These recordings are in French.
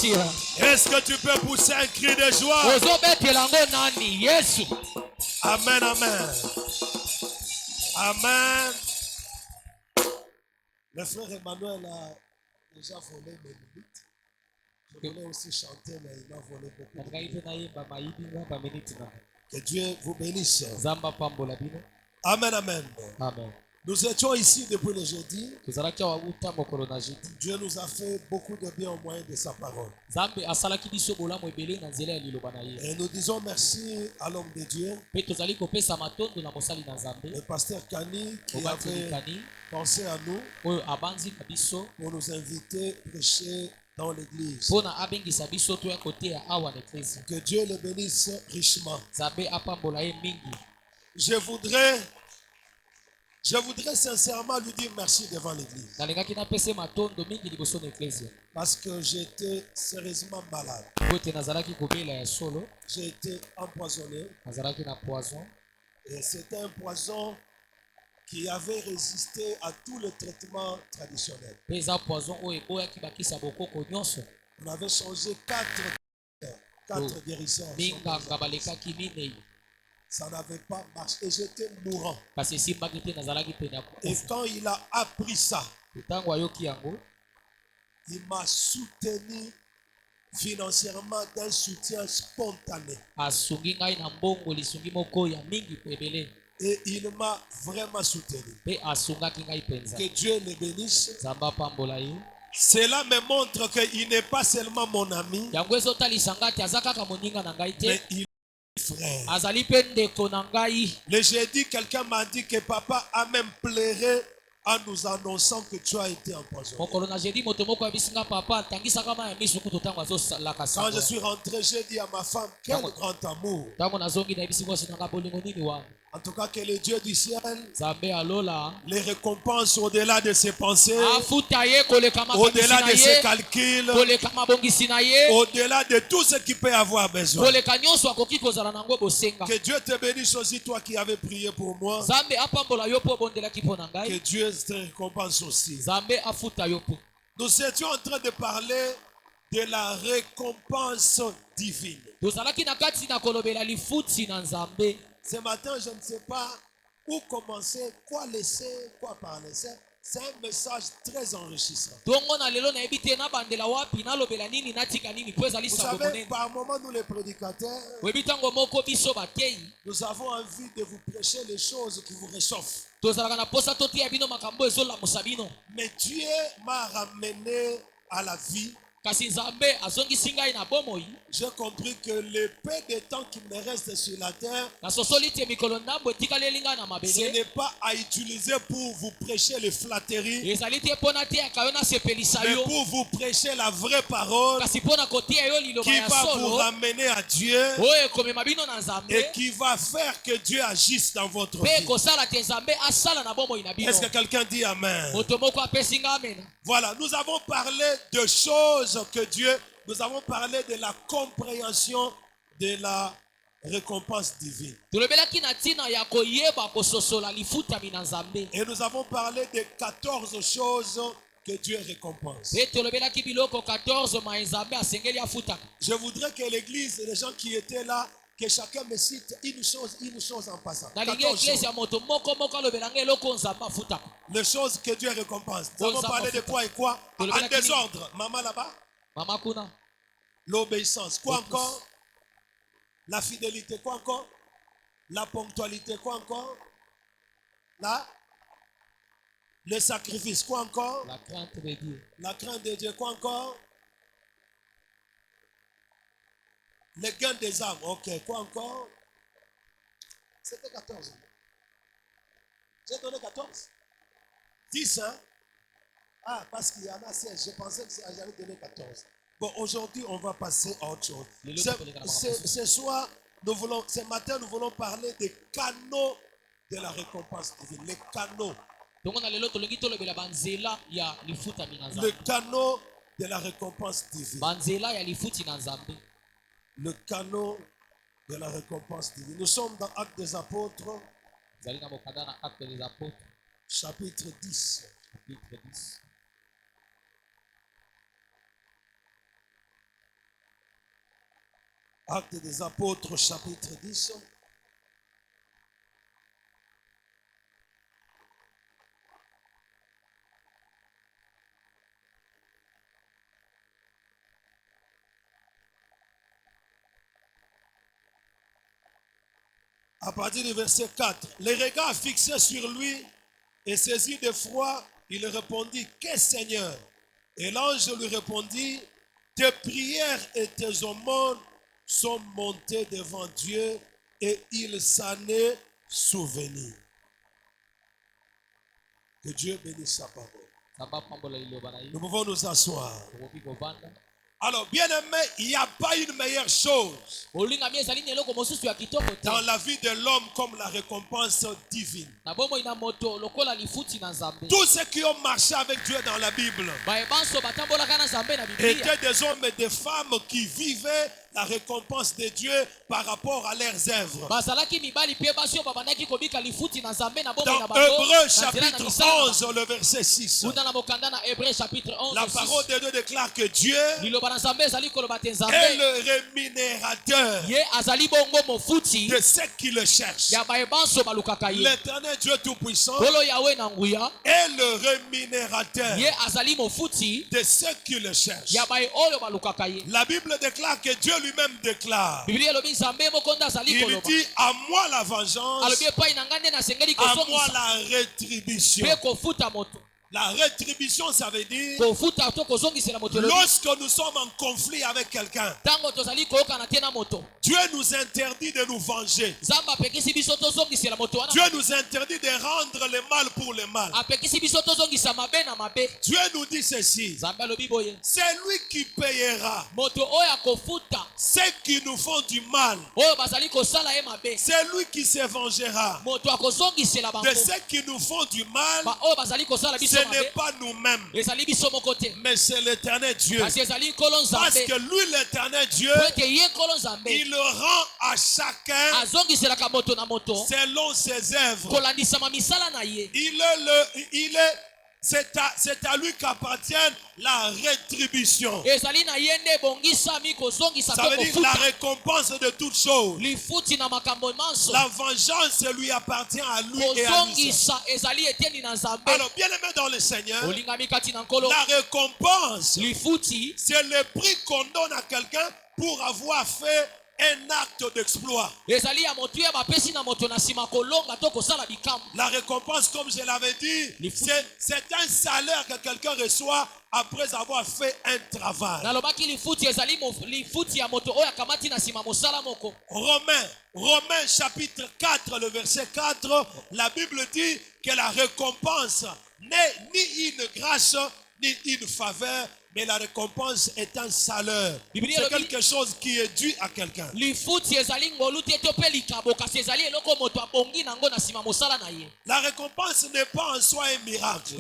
Est-ce que tu peux pousser un cri de joie? Amen, amen. Amen. Le frère Emmanuel a déjà volé mes minutes. Je voulais aussi chanter, mais il m'a volé beaucoup. Que Dieu vous bénisse. Amen, amen. Amen. Nous étions ici depuis le jeudi. Dieu nous a fait beaucoup de bien au moyen de sa parole. Et nous disons merci à l'homme de Dieu, le pasteur Kani, qui avait pensé à nous pour nous inviter à prêcher dans l'église. Que Dieu le bénisse richement. Je voudrais sincèrement lui dire merci devant l'église. Parce que j'étais sérieusement malade. J'ai été empoisonné. Et c'était un poison qui avait résisté à tous les traitements traditionnels. On avait changé 4 guérisseurs. Ça n'avait pas marché et j'étais mourant. Et quand il a appris ça, il m'a soutenu financièrement d'un soutien spontané. Et il m'a vraiment soutenu. Que Dieu le bénisse. Cela me montre qu'il n'est pas seulement mon ami, mais il frère. Le jeudi, quelqu'un m'a dit que papa a même pleuré en nous annonçant que tu as été empoisonné. Quand je suis rentré, j'ai dit à ma femme, quel grand amour. En tout cas, que le Dieu du ciel les récompense au-delà de ses pensées, au-delà de ses calculs, au-delà de tout ce qu'il peut avoir besoin. Que Dieu te bénisse aussi, toi qui avais prié pour moi. Que Dieu te récompense aussi. Nous étions en train de parler de la récompense divine. Ce matin, je ne sais pas où commencer, quoi laisser, quoi parler. C'est un message très enrichissant. Vous savez, par moment, nous les prédicateurs, nous avons envie de vous prêcher les choses qui vous réchauffent. Mais Dieu m'a ramené à la vie. J'ai compris que le peu de temps qui me reste sur la terre, ce n'est pas à utiliser pour vous prêcher les flatteries, mais pour vous prêcher la vraie parole qui va vous ramener à Dieu et qui va faire que Dieu agisse dans votre vie. Est-ce que quelqu'un dit Amen? Voilà, nous avons parlé de choses que Dieu, nous avons parlé de la compréhension de la récompense divine. Et nous avons parlé de 14 choses que Dieu récompense. Je voudrais que l'église et les gens qui étaient là, que chacun me cite une chose en passant. 14 choses. Les choses que Dieu récompense. Nous avons parlé de quoi et quoi? En désordre. Maman là-bas. L'obéissance. Quoi encore? La fidélité. Quoi encore? La ponctualité. Quoi encore? Le sacrifice. Quoi encore? La crainte de Dieu. La crainte de Dieu. Quoi encore? Le gain des âmes. Ok. Quoi encore? C'était 14. J'ai donné 14. 10, hein? Ah, parce qu'il y en a 16. Je pensais que j'allais donner 14. Bon, aujourd'hui, on va passer à autre chose. Ce soir, ce matin, nous voulons parler des canaux de la récompense divine. Les canaux. Le canot de la récompense divine. Le canot de la récompense divine. Nous sommes dans Actes des Apôtres. Chapitre 10. 10. Actes des Apôtres, chapitre 10. À partir du verset 4, les regards fixés sur lui et saisi d'effroi, il répondit, qu'est-ce Seigneur? Et l'ange lui répondit, tes prières et tes aumônes sont montées devant Dieu et il s'en est souvenu. Que Dieu bénisse sa parole. Nous pouvons nous asseoir. Alors, bien aimé, il n'y a pas une meilleure chose dans la vie de l'homme comme la récompense divine. Tous ceux qui ont marché avec Dieu dans la Bible étaient des hommes et des femmes qui vivaient la récompense de Dieu par rapport à leurs œuvres. Dans Hébreux chapitre 11, le verset 6, la parole de Dieu déclare que Dieu est le rémunérateur de ceux qui le cherchent. L'éternel Dieu Tout-Puissant est le rémunérateur de ceux qui le cherchent. La Bible déclare que Dieu lui-même déclare. Il dit, à moi la vengeance, à moi la rétribution. La rétribution, ça veut dire lorsque nous sommes en conflit avec quelqu'un, Dieu nous interdit de nous venger. Dieu nous interdit de rendre le mal pour le mal. Dieu nous dit ceci, c'est lui qui payera ceux qui nous font du mal. C'est lui qui se vengera de ceux qui nous font du mal. Ce n'est pas nous-mêmes, mais c'est l'éternel Dieu. Parce que lui, l'éternel Dieu, il rend à chacun selon ses œuvres. C'est à lui qu'appartient la rétribution. Ça veut dire la récompense de toutes choses. La vengeance lui appartient à lui et à lui seul. Alors, bien aimé dans le Seigneur, la récompense, c'est le prix qu'on donne à quelqu'un pour avoir fait un acte d'exploit. La récompense, comme je l'avais dit, c'est un salaire que quelqu'un reçoit après avoir fait un travail. Romains chapitre 4, le verset 4, la Bible dit que la récompense n'est ni une grâce ni une faveur, mais la récompense est un salaire. C'est quelque chose qui est dû à quelqu'un. La récompense n'est pas en soi un miracle.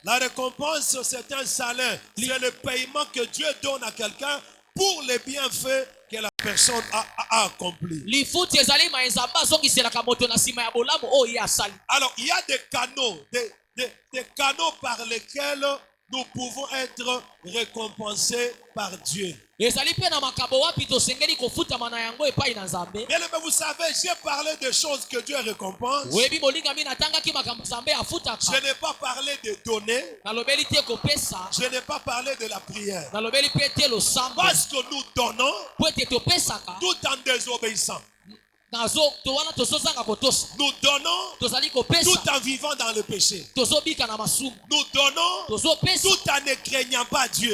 La récompense, c'est un salaire. C'est le paiement que Dieu donne à quelqu'un pour les bienfaits que la personne a accompli. Alors, il y a des canaux, des canaux par lesquels nous pouvons être récompensés par Dieu. Bien aimé, vous savez, j'ai parlé de choses que Dieu récompense. Je n'ai pas parlé de donner. Je n'ai pas parlé de la prière. Parce que nous donnons tout en désobéissant. Nous donnons tout en vivant dans le péché. Nous donnons tout en ne craignant pas Dieu.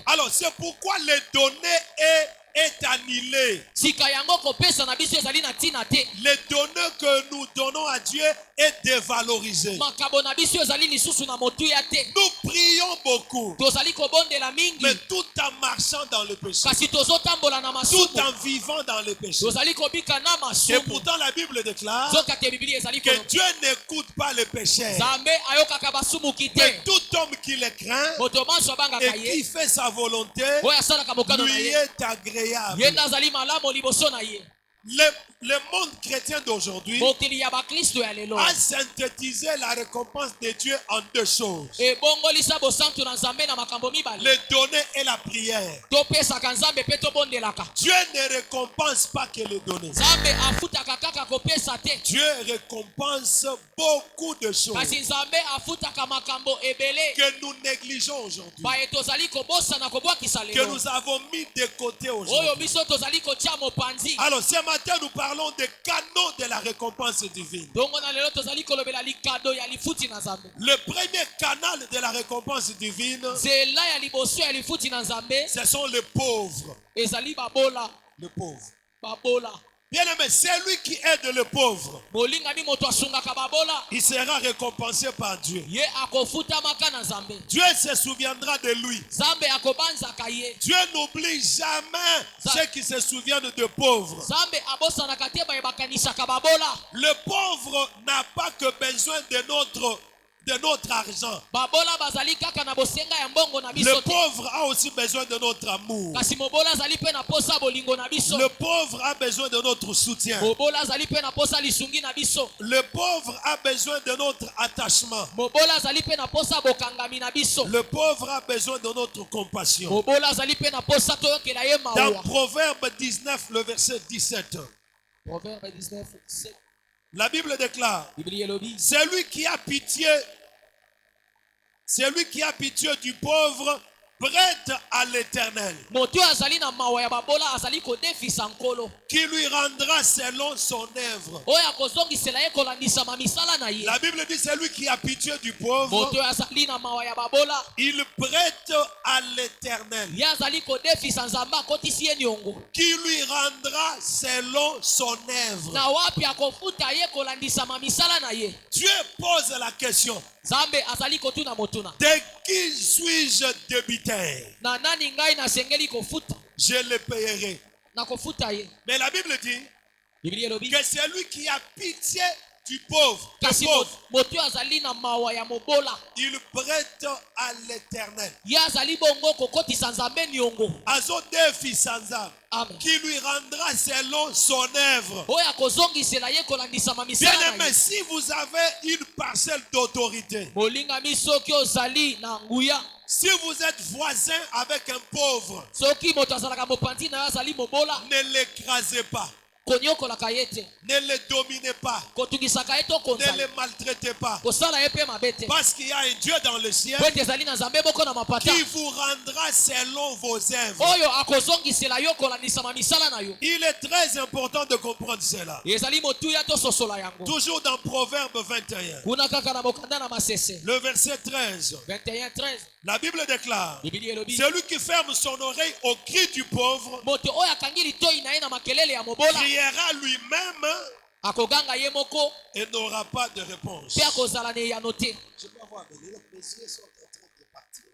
Alors c'est pourquoi le donner est annulé. Le donner que nous donnons à Dieu est dévalorisé. Nous prions beaucoup, mais tout en marchant dans le péché, tout en vivant dans le péché. Et pourtant la Bible déclare que Dieu n'écoute pas les pécheurs, mais tout homme qui le craint et qui fait sa volonté lui est agréable. Le monde chrétien d'aujourd'hui a synthétisé la récompense de Dieu en deux choses. Le donner et la prière. Dieu ne récompense pas que le donner. Dieu récompense beaucoup de choses que nous négligeons aujourd'hui, que nous avons mis de côté aujourd'hui. Alors ce matin nous parlons des canaux de la récompense divine. Le premier canal de la récompense divine, ce sont les pauvres. Le pauvre. Bien aimé, c'est lui qui aide le pauvre. Il sera récompensé par Dieu. Dieu se souviendra de lui. Dieu n'oublie jamais ceux qui se souviennent de pauvres. Le pauvre n'a pas que besoin de notre argent. Le pauvre a aussi besoin de notre amour. Le pauvre a besoin de notre soutien. Le pauvre a besoin de notre attachement. Le pauvre a besoin de notre compassion. Dans Proverbe 19, le verset 17. Proverbe 19, 17. La Bible déclare, celui qui a pitié du pauvre prête à l'Éternel, qui lui rendra selon son œuvre. La Bible dit, celui qui a pitié du pauvre, il prête à l'Éternel, qui lui rendra selon son œuvre. Dieu pose la question, de qui suis-je débiteur? Je le payerai. Mais la Bible dit que c'est lui qui a pitié du pauvre. Il prête à l'Éternel, qui lui rendra selon son œuvre. Bien aimé, si vous avez une parcelle d'autorité, si vous êtes voisin avec un pauvre, ne l'écrasez pas. Ne le dominez pas. Ne le maltraitez pas. Parce qu'il y a un Dieu dans le ciel qui vous rendra selon vos œuvres. Il est très important de comprendre cela. Toujours dans Proverbe 21, le verset 13. La Bible déclare, celui qui ferme son oreille au cri du pauvre criera lui-même et n'aura pas de réponse. Je peux voir, mais les messieurs sont en train de partir.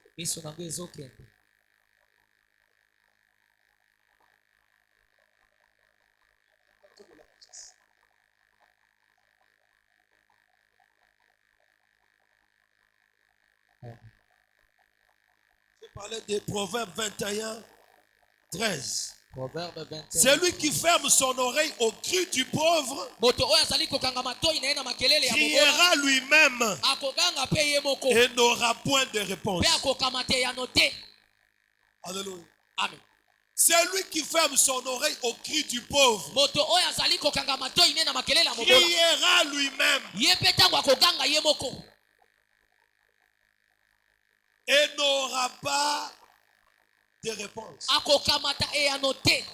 Je parlais des Proverbes 21, 13. Celui qui ferme son oreille au cri du pauvre criera lui-même et n'aura point de réponse. Alléluia. Amen. Celui qui ferme son oreille au cri du pauvre criera lui-même et n'aura pas de réponse.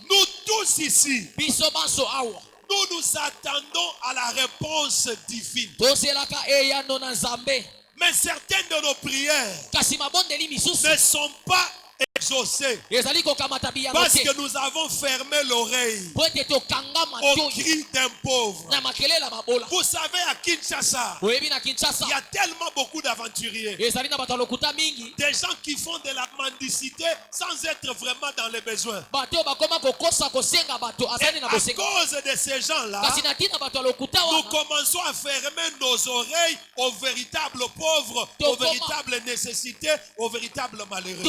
Nous tous ici, nous nous attendons à la réponse divine. Mais certaines de nos prières ne sont pas exaucées parce que nous avons fermé l'oreille au cri d'un pauvre. Vous savez, à Kinshasa, il y a tellement beaucoup d'aventuriers, des gens qui font de la mendicité sans être vraiment dans les besoins. Et à cause de ces gens-là, nous commençons à fermer nos oreilles aux véritables pauvres, aux véritables nécessités, aux véritables malheureux.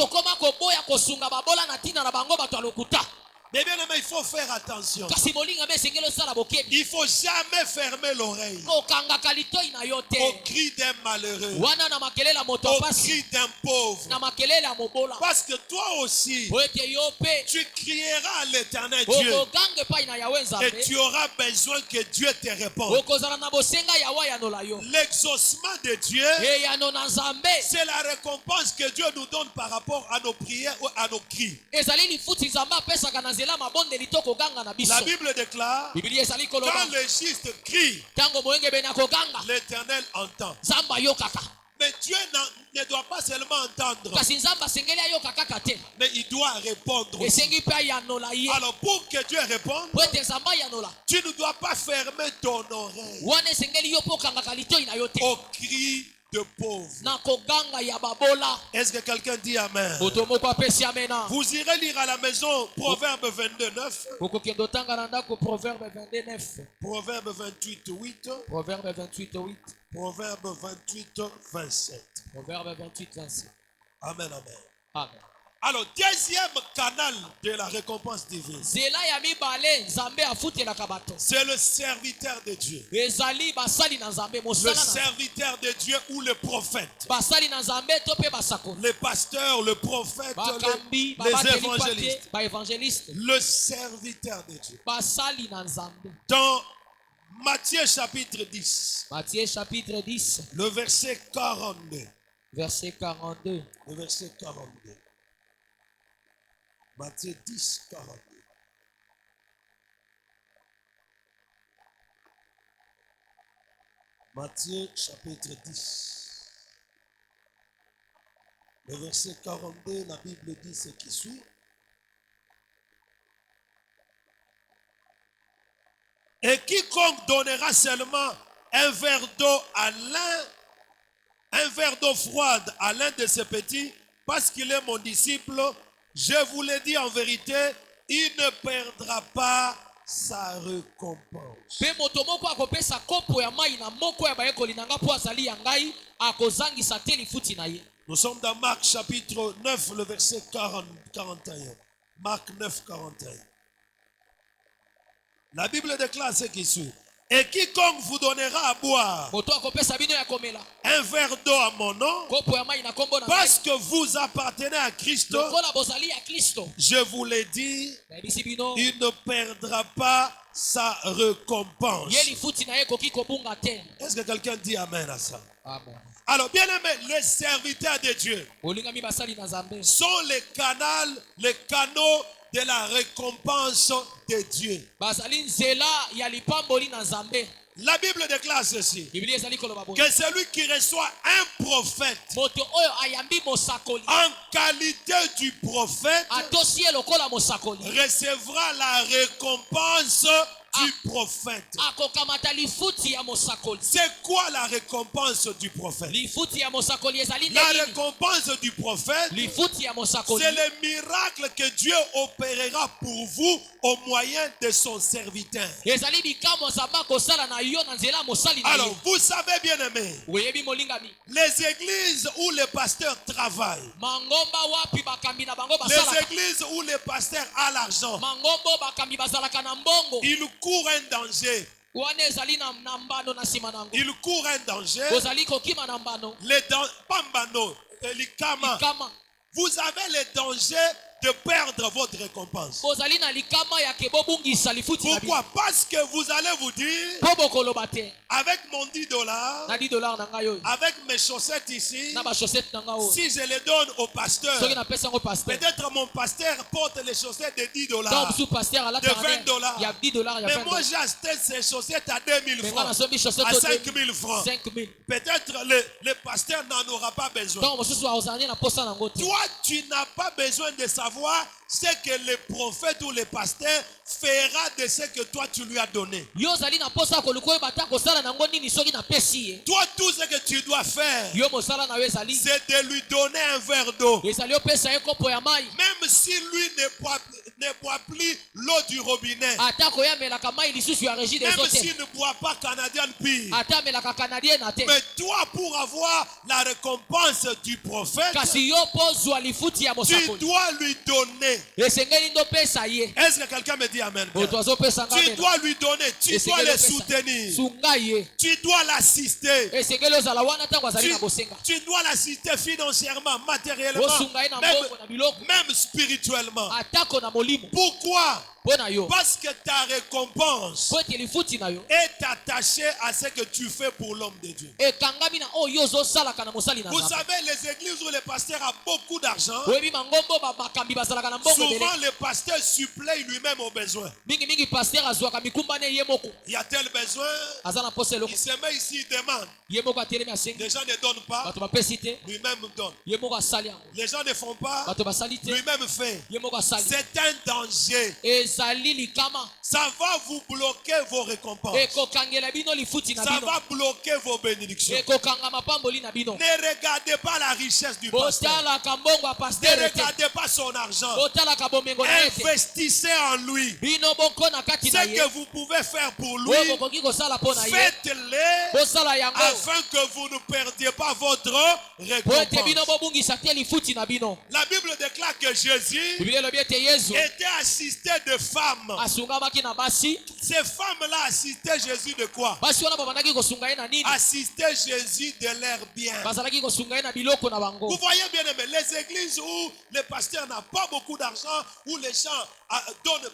Mais bien aimé, il faut faire attention. kasi molinga me esengeli osala bokebi Il faut jamais fermer l'oreille kokangaka litoi na yo au te cri d'un malheureux, wana na makelele ya moto au pasi cri d'un pauvre. na makelele ya mobola Parce que toi aussi, po ete yo mpe tu crieras à l'éternel Dieu okoganga epai na yawe et nzambe tu auras besoin que Dieu te réponde. okozala na bosenga yawe ayanola yo L'exaucement de Dieu, eyano na nzambe c'est la récompense que Dieu nous donne par rapport à nos prières ou à nos cris. ezali lifuti nzambe apesaka na nzela mabondeli to koganga na biso La Bible déclare, biblia ezali koloba quand le juste crie, ntango moyengebeni akoganga l'Éternel entend. nzambe ayokaka Mais Dieu ne doit pas seulement entendre, kasi nzambe asengeli ayoka kaka te mais il doit répondre aussi. esengi mpe ayanola ye Alors pour que Dieu réponde, po ete nzambe ayanola tu ne dois pas fermer ton oreille wana esengeli yo mpo okangaka litoi na yo te au cri de pauvre. na koganga ya babola Est-ce que quelqu'un dit Amen? moto moko apesi amena Vous irez lire à la maison Proverbe 22, 9, okokende otanga na ndako proverbe 22:9 Proverbe 28, 8, proverbe 28:8 Proverbe 28, 27. proverbe 28:27 Amen, amen. amen Alors, deuxième canal de la récompense divine, nzela ya mibale nzambe afutelaka bato c'est le serviteur de Dieu. ezali basali na nzambe Le mosala na serviteur de Dieu ou le prophète. basali na nzambe to mpe basakoli Les pasteurs, le prophète, bakambi les babateli évangélistes. te baévangéliste Le serviteur de Dieu. basali na nzambe Dans Matthieu chapitre 10, Matthieu chapitre 10 le verset 42. verset 42 Le verset 42. Matthieu 10, 42. Matthieu chapitre 10. Le verset 42, la Bible dit ce qui suit. Et quiconque donnera seulement un verre d'eau à l'un, un verre d'eau froide à l'un de ses petits, parce qu'il est mon disciple, je vous le dis en vérité, il ne perdra pas sa récompense. mpe moto moko akopesa kopo ya mai na moko ya bayekoli na nga mpo azali ya ngai akozangisa te lifuti na ye Nous sommes dans Marc chapitre 9, le verset 41. Marc 9, 41. La Bible déclare ce qui suit. Et quiconque vous donnera à boire moto akopesa bino ya komela un verre d'eau à mon nom, kopo ya mai na kombo na ngai parce que vous appartenez à Christ, lokola bozali ya kristo je vous l'ai dit, nayebisi bino il ne perdra pas sa récompense. ye lifuti na ye ekoki kobunga te Est-ce que quelqu'un dit Amen à ça? amen Alors, bien aimé, les serviteurs de Dieu olingami basali na nzambe sont les canaux de la récompense de Dieu. bazali nzela ya lipamboli na nzambe La Bible déclare ceci, biblia ezali koloba boye que celui qui reçoit un prophète moto oyo ayambi mosakoli en qualité du prophète atosi ye lokola mosakoli recevra la récompense du prophète. akokamata lifuti ya mosakoli C'est quoi la récompense du prophète? lifuti ya mosakoli ezali La nini récompense du prophète, lifuti ya mosakoli c'est le miracle que Dieu opérera pour vous au moyen de son serviteur. ezali bikamwa nzambe akosala na yo na nzela ya mosali na Alors, ye vous savez bien aimé, oyebi molingami les églises où les pasteurs travaillent, mangomba wapi bakambi na bango les basalaka églises où les pasteurs ont l'argent, mangombo bakambi bazalaka na mbongo ils courent un danger. wana ezali na mbano na nsima nango Ils courent un danger. ozali kokima na mbano Pambano, Likama. likama Vous avez le danger de perdre votre récompense. bozali na likama yake bobungisa lifuti na bino Pourquoi? Parce que vous allez vous dire, mpo bokoloba te avec mon 10 dollars, na $10 na ngai oyo avec mes chaussettes ici, na bachaussette na ngai oyo si je les donne au pasteur, soki napesi yango paster peut-être mon pasteur porte les chaussettes de 10 donc dollars. mosusu paster De alataka 20 dollars. ya $10 ya Mais moi, 20 j'ai acheté ces chaussettes à 2000 mais nga francs, nasombi chaussette à oyo 5000 francs. 5000 Peut-être le pasteur n'en aura pas besoin. donc mosusu aozali na posa nango te Toi, tu n'as pas besoin de savoir ce que le prophète ou le pasteur fera de ce que toi tu lui as donné. yo ozali na posa ya koluka oyo bata kosala nango nini soki napesi ye Toi, tout ce que tu dois faire, yo mosala na yo ezali c'est de lui donner un verre d'eau. ezali opesa ye kopo ya mai Même si lui ne boit plus l'eau du robinet, ata koyamelaka mai lisusu ya régie des même eaux te s'il ne boit pas Canadian Pire, ata amelaka canadien na te mais toi, pour avoir la récompense du prophète, kasi yo mpo ozwa lifuti ya tu mosakoli dois lui donner. esengeli ndopesa ye Est-ce que quelqu'un me dit amen? moto azopesa nga Tu amena dois lui donner, tu dois esengeli le opesa soutenir, sunga ye tu dois l'assister, esengeli ozala wana ntango azali na bosenga tu dois l'assister financièrement, matériellement, osunga ye na mbongo na biloko même spirituellement. atako na molimo Pourquoi? mpo na yo Parce que ta récompense mpo ete lifuti na yo est attachée à ce que tu fais pour l'homme de Dieu. ekangami na oyo ozosalaka na mosali na Vous nzambe savez, les églises où le pasteur a beaucoup d'argent, oyebi mangombo makambi bazalaka na mbongo ebele souvent le pasteur supplée lui-même aux besoins. mingimingi paster azwaka mikumbane ye moko Il y a tel besoin, aza na mposa eloko il se met ici, il demande. ye moko atelemi asengi Les gens ne donnent pas, bato bapesi te lui-même donne. ye moko asali yango Les gens ne font pas, bato basali te lui-même fait. ye moko asali C'est un danger. ezali likama Ça va vous bloquer vos récompenses. ekokangela bino lifuti na Ça bino va bloquer vos bénédictions. ekokanga mapamboli na bino Ne regardez pas la richesse du pasteur. botalaka mbongo ya Ne paster te regardez pas son argent. botalaka bomengo na ye te Investissez en lui. bino boko na kati na Ce ye que vous pouvez faire pour lui, oyo bokoki kosala mpo na ye faites-le bosala yango afin que vous ne perdiez pas votre po ete bino récompense. bobungisa te lifuti na bino La Bible déclare que Jésus biblia elobi ete yesu était assisté de femmes. asungamaki na basi Ces femmes-là assistaient Jésus de quoi? basi wana babandaki kosunga ye na nini Assistaient Jésus de leur bien. bazalaki kosunga ye na biloko na bango Vous voyez bien aimé, les églises où le pasteur n'a pas beaucoup d'argent, où les gens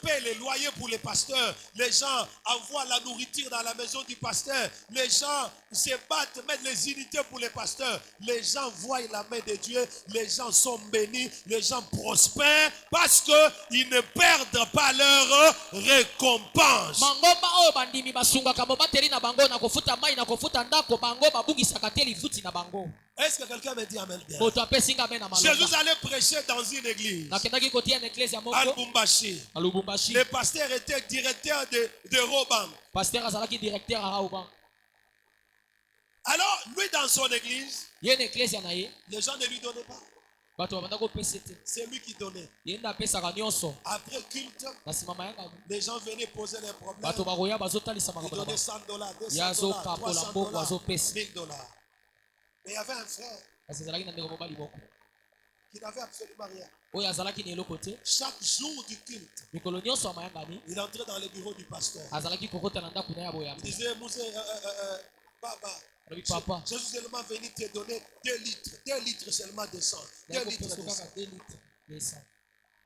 payent les loyers pour les pasteurs, les gens envoient la nourriture dans la maison du pasteur, les gens se battent, mettent les unités pour les pasteurs, les gens voient la main de Dieu, les gens sont bénis, les gens prospèrent parce qu'ils ne perdent pas leur récompense. mangomba oyo bandimi basungaka bobateli na bango na kofuta mai na kofuta ndako bango babungisaka te lifuti na bango Est-ce que quelqu'un me dit amen bien? moto apesi nga me na Jésus malonga allait prêcher dans une église nakendaki kotia na eklese ya à moko Lubumbashi. na lubumbashi Le pasteur était directeur de Roban. paster azalaki directeur ya rauban Alors, lui, dans son église, ye na eklese na ye les gens ne lui donnaient pas. bato babanda kopesa te C'est lui qui donnait. ye nde apesaka nyonso Après culte, na nsima mayangani les gens venaient poser leurs problèmes. bato bakoya bazotalisa Ils makambo na donnaient bango $100, Ya 200 zo $, kapola 300 mbongo azopesa. $1000. Mais il y avait un frère kasi ezalaki na ndeko mobali moko qui n'avait absolument rien. oyo azalaki na eloko te Chaque jour du culte, mikolo nyonso ya mayangani il entrait dans le bureau du pasteur. azalaki kokota na ndako na ya Il boyambo disait, Baba, alobi papa je suis seulement venu te donner 2 litres. 2 litres seulement de sang. 2 litres nakopesa de sang. kaka 2 litre ya essence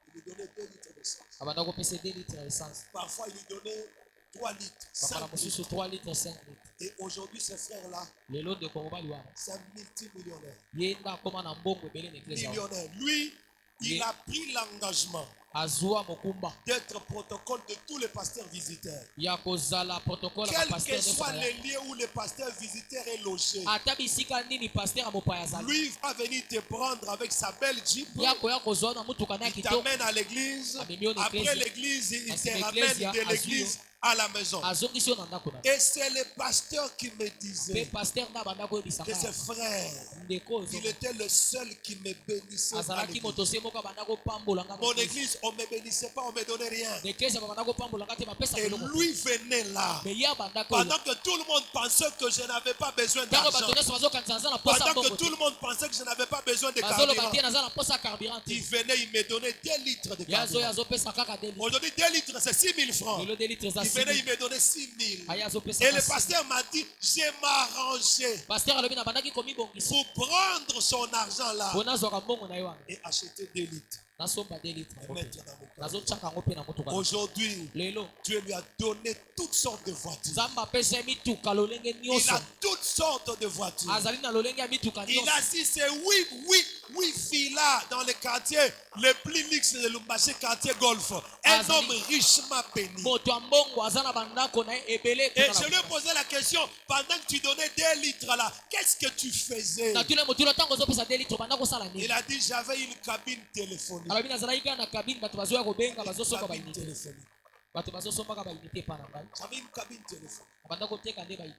Il lui donnait 2 litres de sang. abanda kopesa 2 litre ya essence Parfois, il lui donnait 3 litres, bakala 5 mosusu litres. 3 litre 5 litre Et aujourd'hui, ce frère-là, lelo ndeko mobali wana c'est un multimillionnaire. ye nde akóma na mbongo ebele na eklese wana Millionnaire. Lui, il Yeah. a pris l'engagement azwa mokumba d'être protocole de tous les pasteurs visiteurs. ya kozala protokole ya Quel que bapaster nyonso soit baya le lieu où le pasteur visiteur est logé, ata bisika nini paster ya mopaya azali lui va venir te prendre avec sa belle jeep. ya koya kozwa na mutuka na ya Il kitoko t'amène à l'église. Amène en Après église. l'église, il Parce te que ramène l'église, de l'église à la maison. azongisi yo na ndako na Et c'est le pasteur qui me mpe disait paster nde abanda koyebisaka que ses frères, ndeko oyo il était le seul qui me bénissait. à azalaki l'église. moto se moko abanda kopambola nga Mon église, on ne me bénissait pas, on ne me donnait rien. eklese babanda kopambola nga te bapesa Et biloko lui venait là. me ye abanda koyo Pendant que tout le monde pensait que je n'avais pas besoin ntango d'argent. bato nyonso bazokanisa naza na posa Pendant que mbongo tout te le monde pensait que je n'avais pas besoin de bazoloba carburant. te naza na posa carburant te Il venait, il me donnait 2 litres de ye azoya carburant. azopesa kaka 2 litre Aujourd'hui, 2 litres, c'est 6 000 francs. lelo 2 litre eza Il venait, 6 il me donnait 6 000. aye azopesa Et le kasi. pasteur m'a dit, j'ai m'arrangé paster alobi na bandaki komibongisa pour prendre son argent là mpo nazwaka mbongo na ye wana et acheter 2 litres nasomba 2 litre et yango mettre te dans mon cœur. nazotyaka yango mpe na motuka Aujourd'hui, lelo Dieu lui a donné toutes sortes de voitures. nzambe apesa ye mituka lolenge Il nyonso a toutes sortes de voitures. azali na lolenge ya mituka Il nyonso a dit, c'est 8 villas dans le quartier le plus luxe de Lubumbashi, quartier Golf. Un Azali. homme richement béni. moto ya mbongo aza na bandako na ye ebele Et je lui ai posé la question, pendant que tu donnais 2 litres là, qu'est-ce que tu faisais? natuna motuna ntango ozopesa 2 litre banda kosala Il nini a dit, j'avais une cabine téléphonique. alobi nazalaki kaka na kabine bato bazoya kobenga Une bazosomba cabine bainite téléphonique. bato bazosombaka bainite epa na ngai J'avais une cabine téléphonique. abanda koteka nde bainite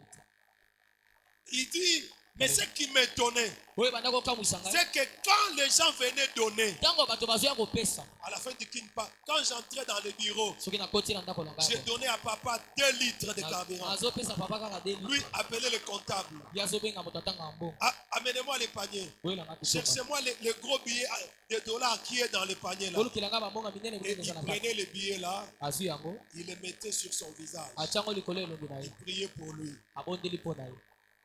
Il dit, Mais ce qui m'étonnait, oyo ebanda kokamwisa ngai c'est que quand les gens venaient donner, ntango bato bazoya kopesa à la fin du Kinpa, quand j'entrais dans le bureau, soki nakoti na ndako na j'ai ngai donné à papa 2 litres de carburant. azopesa papa kaka Lui, appelez le comptable. ye azobenga moto atanga mbongo Ah, amenez-moi les paniers. oyo elanga kosoka Cherchez-moi les gros billets de dollars qui est dans les paniers là. olukilanga bambongo minene Et minene il eza na kati prenait les billets là, azwi yango il les mettait sur son visage. atiango likolo ya elongi na Il ye priait pour lui. abondeli mpo na ye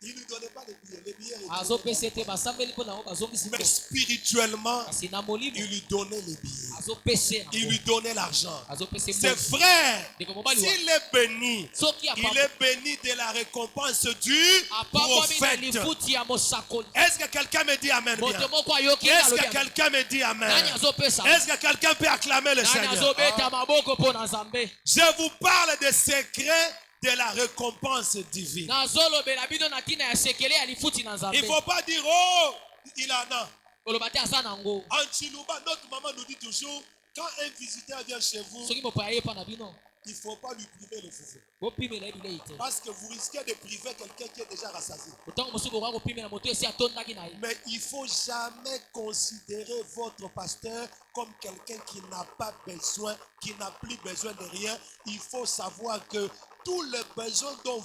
Il ne lui donnait pas les billets. Les billets étaient azopesa ete basambeli mpo na yango bazongisi mais mpo spirituellement, kasi na molimo il lui donnait les billets. azopesa ye Il nango lui donnait l'argent. azopesa Ses mbongo frères, ndeko mobali wa s'il est béni, soki il est béni de la récompense du apamwami na prophète. lifuti ya mosakoli Est-ce que quelqu'un me dit Amen bien? moto moko ayoki Est-ce alobi que quelqu'un me dit Amen? nani azopesa Est-ce que quelqu'un peut acclamer le nani Seigneur? azobeta maboko mpo na nzambe Je vous parle des secrets de la récompense divine. nazolobela bino na ntina ya sekele ya lifuti na Il ne nzambe faut pas dire, oh, il en a. oloba te aza nango En Chiluba, notre maman nous dit toujours, quand un visiteur vient chez vous, soki mopo aye epa na bino il ne faut pas lui priver le foufou. bopimela ye bilei te Parce que vous risquez de priver quelqu'un qui est déjà rassasié. ntango mosusu bokoka kopimela moto esi atondaki na ye Mais il ne faut jamais considérer votre pasteur comme quelqu'un qui n'a pas besoin, qui n'a plus besoin de rien. Il faut savoir que tous les besoins dont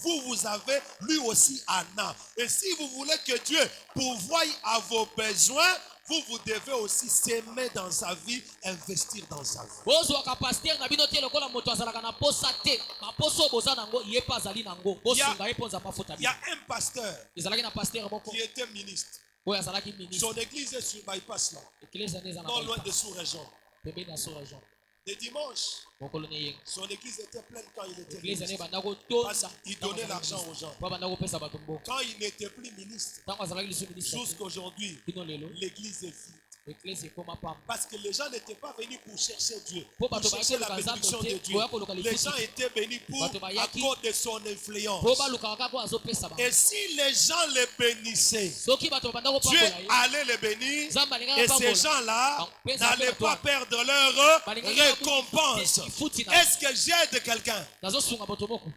vous avez, lui aussi en a. Et si vous voulez que Dieu pourvoie à vos besoins, vous devez aussi s'aimer dans sa vie, investir dans sa vie. bozwaka paster na bino te lokola moto azalaka na posa te maposa oyo boza nango ye mpe azali nango bosunga ye mpo nzambe afota Il y bino a un pasteur ezalaki na paster moko qui était ministre. oyo azalaki ministre Son église est sur bypass là, eklezia nde eza na non loin baita de sous-région. pembeni ya sous-région Le dimanche, mokolo ne yenga son église était pleine quand il était eklezia nde ministre. ebanda Parce kotonda qu'il donnait l'argent aux gens. po abanda kopesa bato mbongo Quand il n'était plus ministre, ntango azalaki lisu ministre jusqu'aujourd'hui, bino lelo l'église est vide. eklezia ekoma pamba Parce que les gens n'étaient pas venus pour chercher Dieu, po pour bato chercher bayaki la koluka bénédiction nzambe de te Dieu. boya koluka Les lifuti gens étaient venus pour, Bato à bayaki. cause de son po influence. balukaka kaka azopesa bango Et si les gens les bénissaient, soki bato babanda Dieu kopambola ye allait les bénir. nzambe alingaka Et ces pambola gens-là Pesa n'allaient toi. pas perdre leur Balingaki récompense. lifuti na Est-ce que j'aide quelqu'un? nazosunga moto moko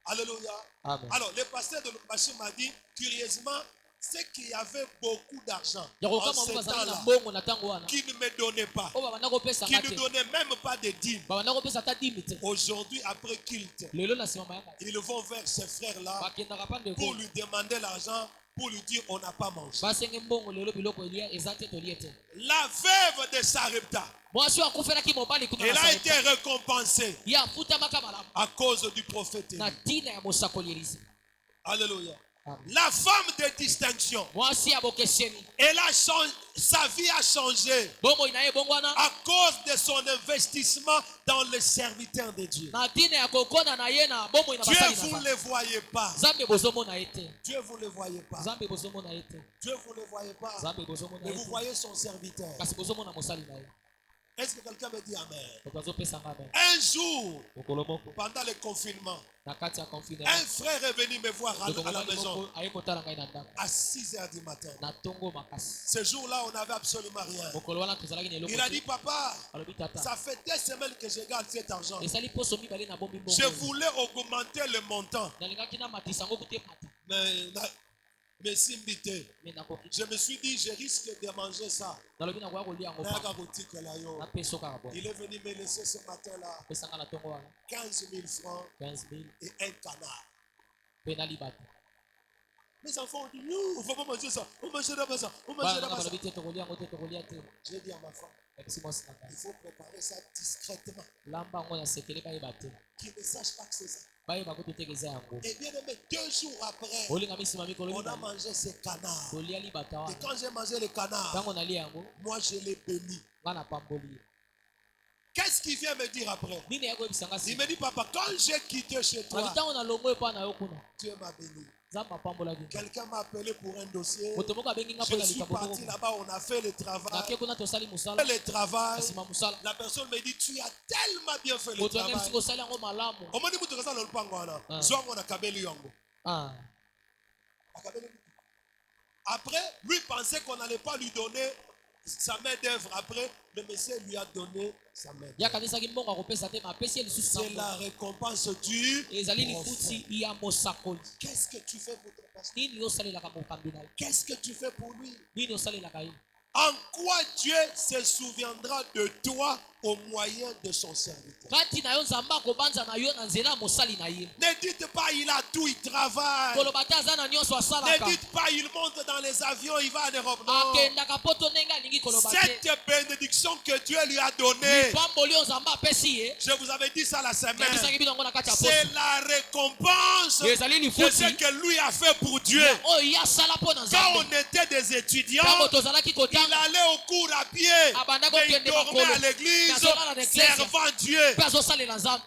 Alléluia. amen Alors, le pasteur de Lubumbashi m'a dit, curieusement, c'est qu'il y avait beaucoup d'argent ya en kokama ce mo bazalaki na temps-là mbongo na ntango wana qui ne me donnait pas, oyo babanda qui kopesaka ne te donnait même pas de dîmes. babanda kopesa ata dimi te Aujourd'hui, après culte, lelo na nsima mayaka ils vont vers ces frères-là bakendaka pa ndeko pour lui demander l'argent, pour lui dire on n'a pas mangé. basenge mbongo lelo biloko elia eza te tolie te La veuve de Sarepta, mwasi oyo akufelaki mobali kuna elle na a été Sarepta. récompensée ye afutamaka malamu à cause du prophète na Élie. ntina ya mosakoli elise Alléluia. Amen. La femme de distinction, mwasi ya bokeseni elle a changé, sa vie a changé bomoi na ye bongo wana à cause de son investissement dans le serviteur de Dieu. na ntina ya kokona na ye na bomoi na Dieu, basali vous na ne Nzambe. le voyez pas. nzambe bozomona ye te Dieu, vous ne le voyez pas. nzambe bozomona ye te Dieu, vous ne le voyez pas. nzambe bozomona Mais ye vous te voyez son serviteur. kasi bozomona mosali na ye Est-ce que quelqu'un me dit Amen? moto azopesanga amen Un jour, mokolo moko pendant le confinement, na kati ya un confinement frère est venu me voir à la mobali maison moko aye kotala ngai na ndako à 6 heures du matin. na ntongo makasi Ce jour-là, on n'avait absolument rien. mokolo wana tozalaki na eloko Il a te dit, papa, alobi tata ça fait 2 semaines que je garde cet argent. esali poso mibale na bombi Je mbongo voulais augmenter le montant. nalingaki namatisa yango kote mata Mais simbité. me nakoki Je me suis dit, je risque de manger ça. nalobi nakoya kolia yango Nayaka pa kotikela yo. napeso kaka bo Il est venu me laisser ce matin-là apesanga na ntongo wana 15 000 francs 15 000 et un canard. mpe nalibata Mes enfants ont dit, non, on ne va pas manger ça. On mangera pas ça. On bana mangera nanga pas ça. balobi te tokolia yango te tokolia te J'ai dit à ma femme, yabisi mwasi na il ngai faut préparer ça discrètement. lamba yango na sekele bayeba te Qu'ils ne sachent pas que c'est ça. bayeba kutu teke eza yango Et bien aimé, 2 jours après, olinga misima mikolo on a mibale mangé ce canard. tolia libata Et wana quand j'ai mangé le canard, ntango nalia yango moi je l'ai béni. ngai napamboli ye Qu'est-ce qu'il vient me dire après? nini ya koyebisanga Il nsima me dit, papa, quand j'ai quitté chez nabi toi, ntango nalongo epa na yo kuna Dieu m'a béni. nzambe apambolaki Quelqu'un m'a appelé pour un dossier. moto moko abengi nga mpo Je na suis likambo parti moko là-bas, on a fait le travail. nake kuna tosali mosala Le travail. nsima mosala La personne me dit, tu as tellement bien fait le moto yango travail. ebisi kosali yango malamu Omoni mutu kasa na lupango wana. Ah. Zwango na kabeli yango. Ah, Akabeli mutu. Après, lui pensait qu'on n'allait pas lui donner sa main d'œuvre. Après, le monsieur lui a donné sa main. ye akanisaki mbongo akopesa te ma apesi ye lisusu C'est la récompense du ezali prophète. lifuti ya mosakoli. Qu'est-ce que tu fais pour ton pasteur? Nini osalelaka mokambi na ye? Qu'est-ce que tu fais pour lui? Nini osalelaka ye? En quoi Dieu se souviendra de toi au moyen de son serviteur? kati na yo nzambe akobanza na yo na nzela ya mosali na ye. Ne dites pas il a tout, il travaille. koloba te aza na nyonso Ne asalaka dites pas il monte dans les avions, il va en Europe. Non. akendaka poto ndenge alingi koloba te. Cette bénédiction que Dieu lui a donnée, pamboli oyo nzambe apesi ye je vous avais dit ça la semaine, nakisaki bino yango na kati ya c'est poso la récompense ezali de ce lifuti que lui a fait pour Dieu. oyo ye asala mpo na Quand nzambe. on était des étudiants, ntango tozalaki il kotanga allait au cours à pied, abandaki mais il okende dormait makolo à l'église, nazolala na eklezia servant Dieu. mpe azosalela nzambe.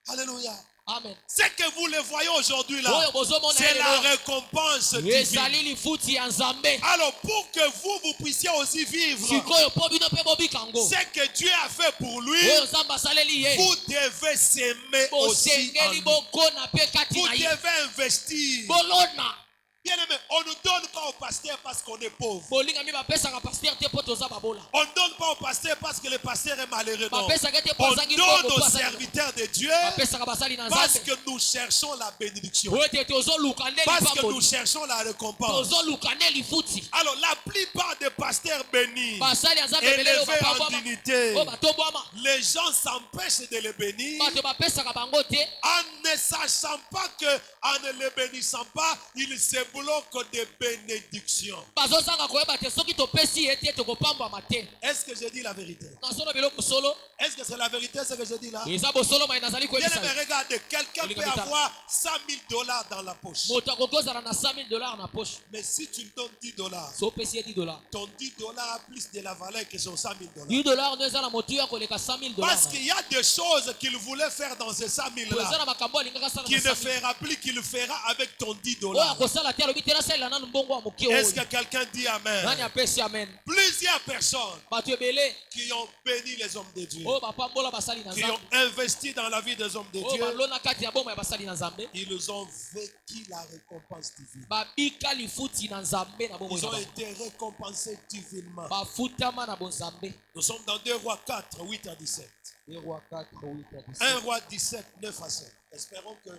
Alléluia. amen. Ce que vous le voyez aujourd'hui là, oyo bozomona c'est la lelo récompense ezali divine. lifuti ya nzambe. Alors pour que vous puissiez aussi vivre sikoyo mpo bino mpe bobika ngo ce que Dieu a fait pour lui, oyo nzambe asaleli ye vous devez s'aimer aussi en bosengeli lui. bokona mpe kati Vous na ye devez investir. bolona. Bien aimé, on ne donne pas au pasteur parce qu'on est pauvre. bolingami bapesaka paster te mpo toza babola. On ne donne pas au pasteur parce que le pasteur est malheureux. Non. bapesaka te mpo On azangi donne mbongo aux mpo azangi- serviteurs de Dieu bapesaka basali na parce nzambe que nous cherchons la bénédiction. oyo ete tozoluka nde Parce que nous lipamboli cherchons la récompense. tozoluka nde lifuti. Alors la plupart des pasteurs bénis, basali ya nzambe ebele oyo élevés en bapambwama dignité, oyo batombwama les gens s'empêchent de les bénir bato bapesaka bango te en ne sachant pas que en ne les bénissant pas, ils se bloquent de bénédictions. bazozanga koyeba te soki topesi ye te tokopambwama te. Est-ce que je dis la vérité? nasolo biloko solo Est-ce que c'est la vérité ce que je dis là? eza bosolo mai nazali Bien koyebisa aimé, yo. regardez, quelqu'un Olinga peut mitala. avoir 100 000 dollars dans la poche. moto akoki ozala na 100 000 $ na poche Mais si tu lui donnes 10 dollars, so opesi ye 10 $, ton 10 dollars a plus de la valeur que son 100 000 dollars. 10 $ no eza na motu yo akoleka 100 000 Parce $. qu'il y a des choses qu'il voulait faire dans ces 100 000 eza là, na makambo alingaka asala qu'il na ne 100 000 fera plus, qu'il fera avec ton 10 oyo dollars. akosala te alobi te nasalela nanu mbongo ya moke Est-ce que oyo. quelqu'un dit nani Amen? apesi amen. Plusieurs personnes bato ebele qui ont béni les hommes de Dieu, oyo bapambola basali na qui ont nzambe investi dans la vie des hommes de oyo Dieu, balona kati ya bomoi ya basali na nzambe ils ont vécu la récompense divine. babika lifuti na nzambe na bomoi Ils na ont bango. été récompensés divinement. bafutama na bonzambe. Nous sommes dans 2 Rois 4, 8 à 17. 1 Roi 4, 8 à 17. 1 Roi 17, 9 à 5. Espérons que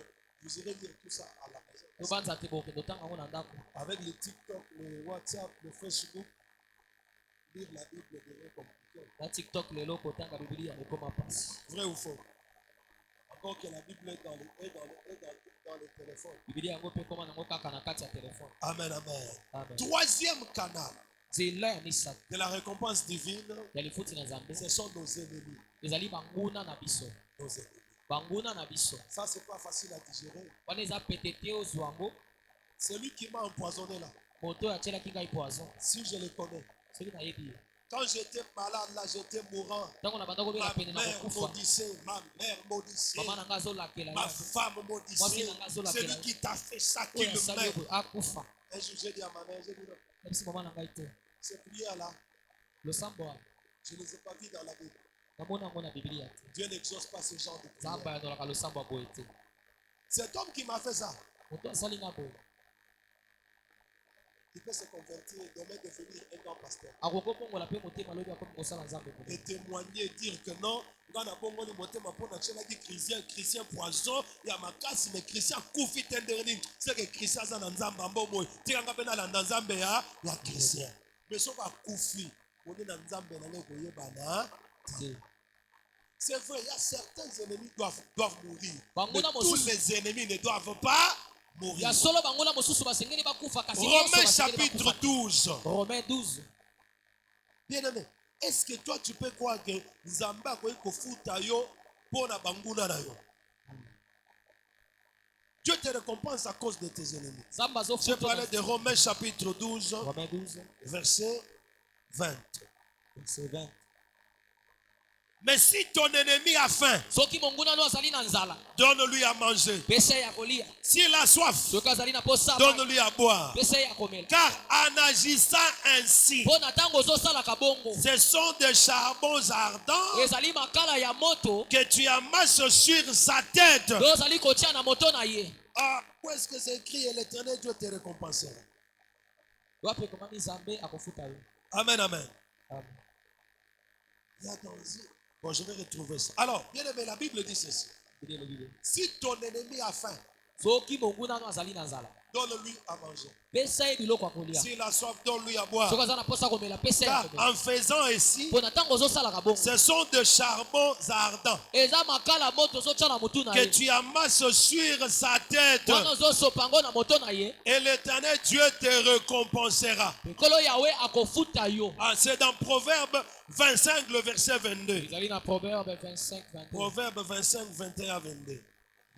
vous irez lire tout ça à la maison. tobanza te bokende otanga yango na ndako. Avec le TikTok, le WhatsApp, le Facebook, lire la Bible devient compliqué. na tiktok lelo kotanga biblia ekoma pasi. Vrai ou faux? Encore que la Bible est dans le téléphone. biblia yango mpe ekoma nango kaka na kati ya telefone. Amen, amen. Amen. Troisième canal nzela ya misato de la récompense divine, ya lifuti na nzambe ce sont nos ennemis. ezali banguna na biso. Nos ennemis. banguna na biso Ça, c'est pas facile à digérer. wana eza pete te ozwa yango. Celui qui m'a empoisonné là, moto oyo atielaki ngai poison si je le connais, soki nayebi ye quand j'étais malade là, j'étais mourant. ntango na banda kobela Ma pene na mère kokufa maudissait, ma mère maudissait, mama na ngai azolakela ma ye. femme maudissait. Celui qui t'a fait ça, qui oyo le asali met. yo boye akufa. Un jour, j'ai dit à ma mère, j'ai dit non, ebisi mama na ngai te ces prières-là, losambo wana je ne les ai pas vues dans la Bible. namona yango na biblia te. Dieu n'exauce pas ce genre de nzambe prières. ayandolaka losambo ya boye te. Cet homme qui m'a fait ça, moto asali nga boye il peut se convertir et demain devenir un grand pasteur. akoki obongola mpe motema lobi akomi kosala nzambe Et boye témoigner, dire que non, nga na bongoli motema mpona tielaki Christian poison ya makasi, mais Christian kufi tenderni. C'est que Christian aza na nzambe mbomoi. Tikanga mpe nalanda nzambe ya Christian. Mais soki akufi, oni na nzambe na ngai koyebana. te. C'est vrai, il y a certains ennemis qui doivent mourir. Bango Mais na tous mosusu. les ennemis ne doivent pas mourir. ya solo banguna mosusu basengeli bakufa kasi nyonso Romains basengeli chapitre bakufa. 12. Romains 12. Bien aimé, est-ce que toi tu peux croire que Nzambe akoki kofuta yo pona banguna na yo? Dieu te récompense à cause de tes ennemis. nzambe Je azofuta parlais de Romains chapitre 12, Romains 12 verset 20. verset 20. Mais si ton ennemi a faim, soki monguna no azali na nzala donne-lui à manger. pesa ye ya kolia. S'il a soif, soki azali na posa donne-lui à boire. pesa ye ya komela. Car en agissant ainsi, mpo na ntango ozosalaka bongo ce sont des charbons ardents ezali makala ya moto que tu amasses sur sa tête. nde ozali kotia na moto na ye. Ah, où est-ce que c'est écrit et l'éternel Dieu te récompensera? wapi ekomami nzambe akofuta yo. Amen, amen. Amen. Il y a dans... Bon, je vais retrouver ça. Alors, bien aimé, la Bible dit ceci. Si ton ennemi a faim, soki monguna no azali na nzala donne-lui à manger. pesa ye biloko ya kolia S'il a soif, donne-lui à boire. soki aza na posa komela pesa ye ya Car komela en faisant ainsi, mpo na ntango ozosalaka bongo ce sont des charbons ardents eza makala moto ozotya na motu na que ye tu amasses sur sa tête. wana ozosopa yango na moto na ye Et l'Éternel Dieu te récompensera. ekolo yawe akofuta yo Ah, c'est dans Proverbe 25, le verset 22. ezali na proverbe 25 22 Proverbe 25, 21, 22.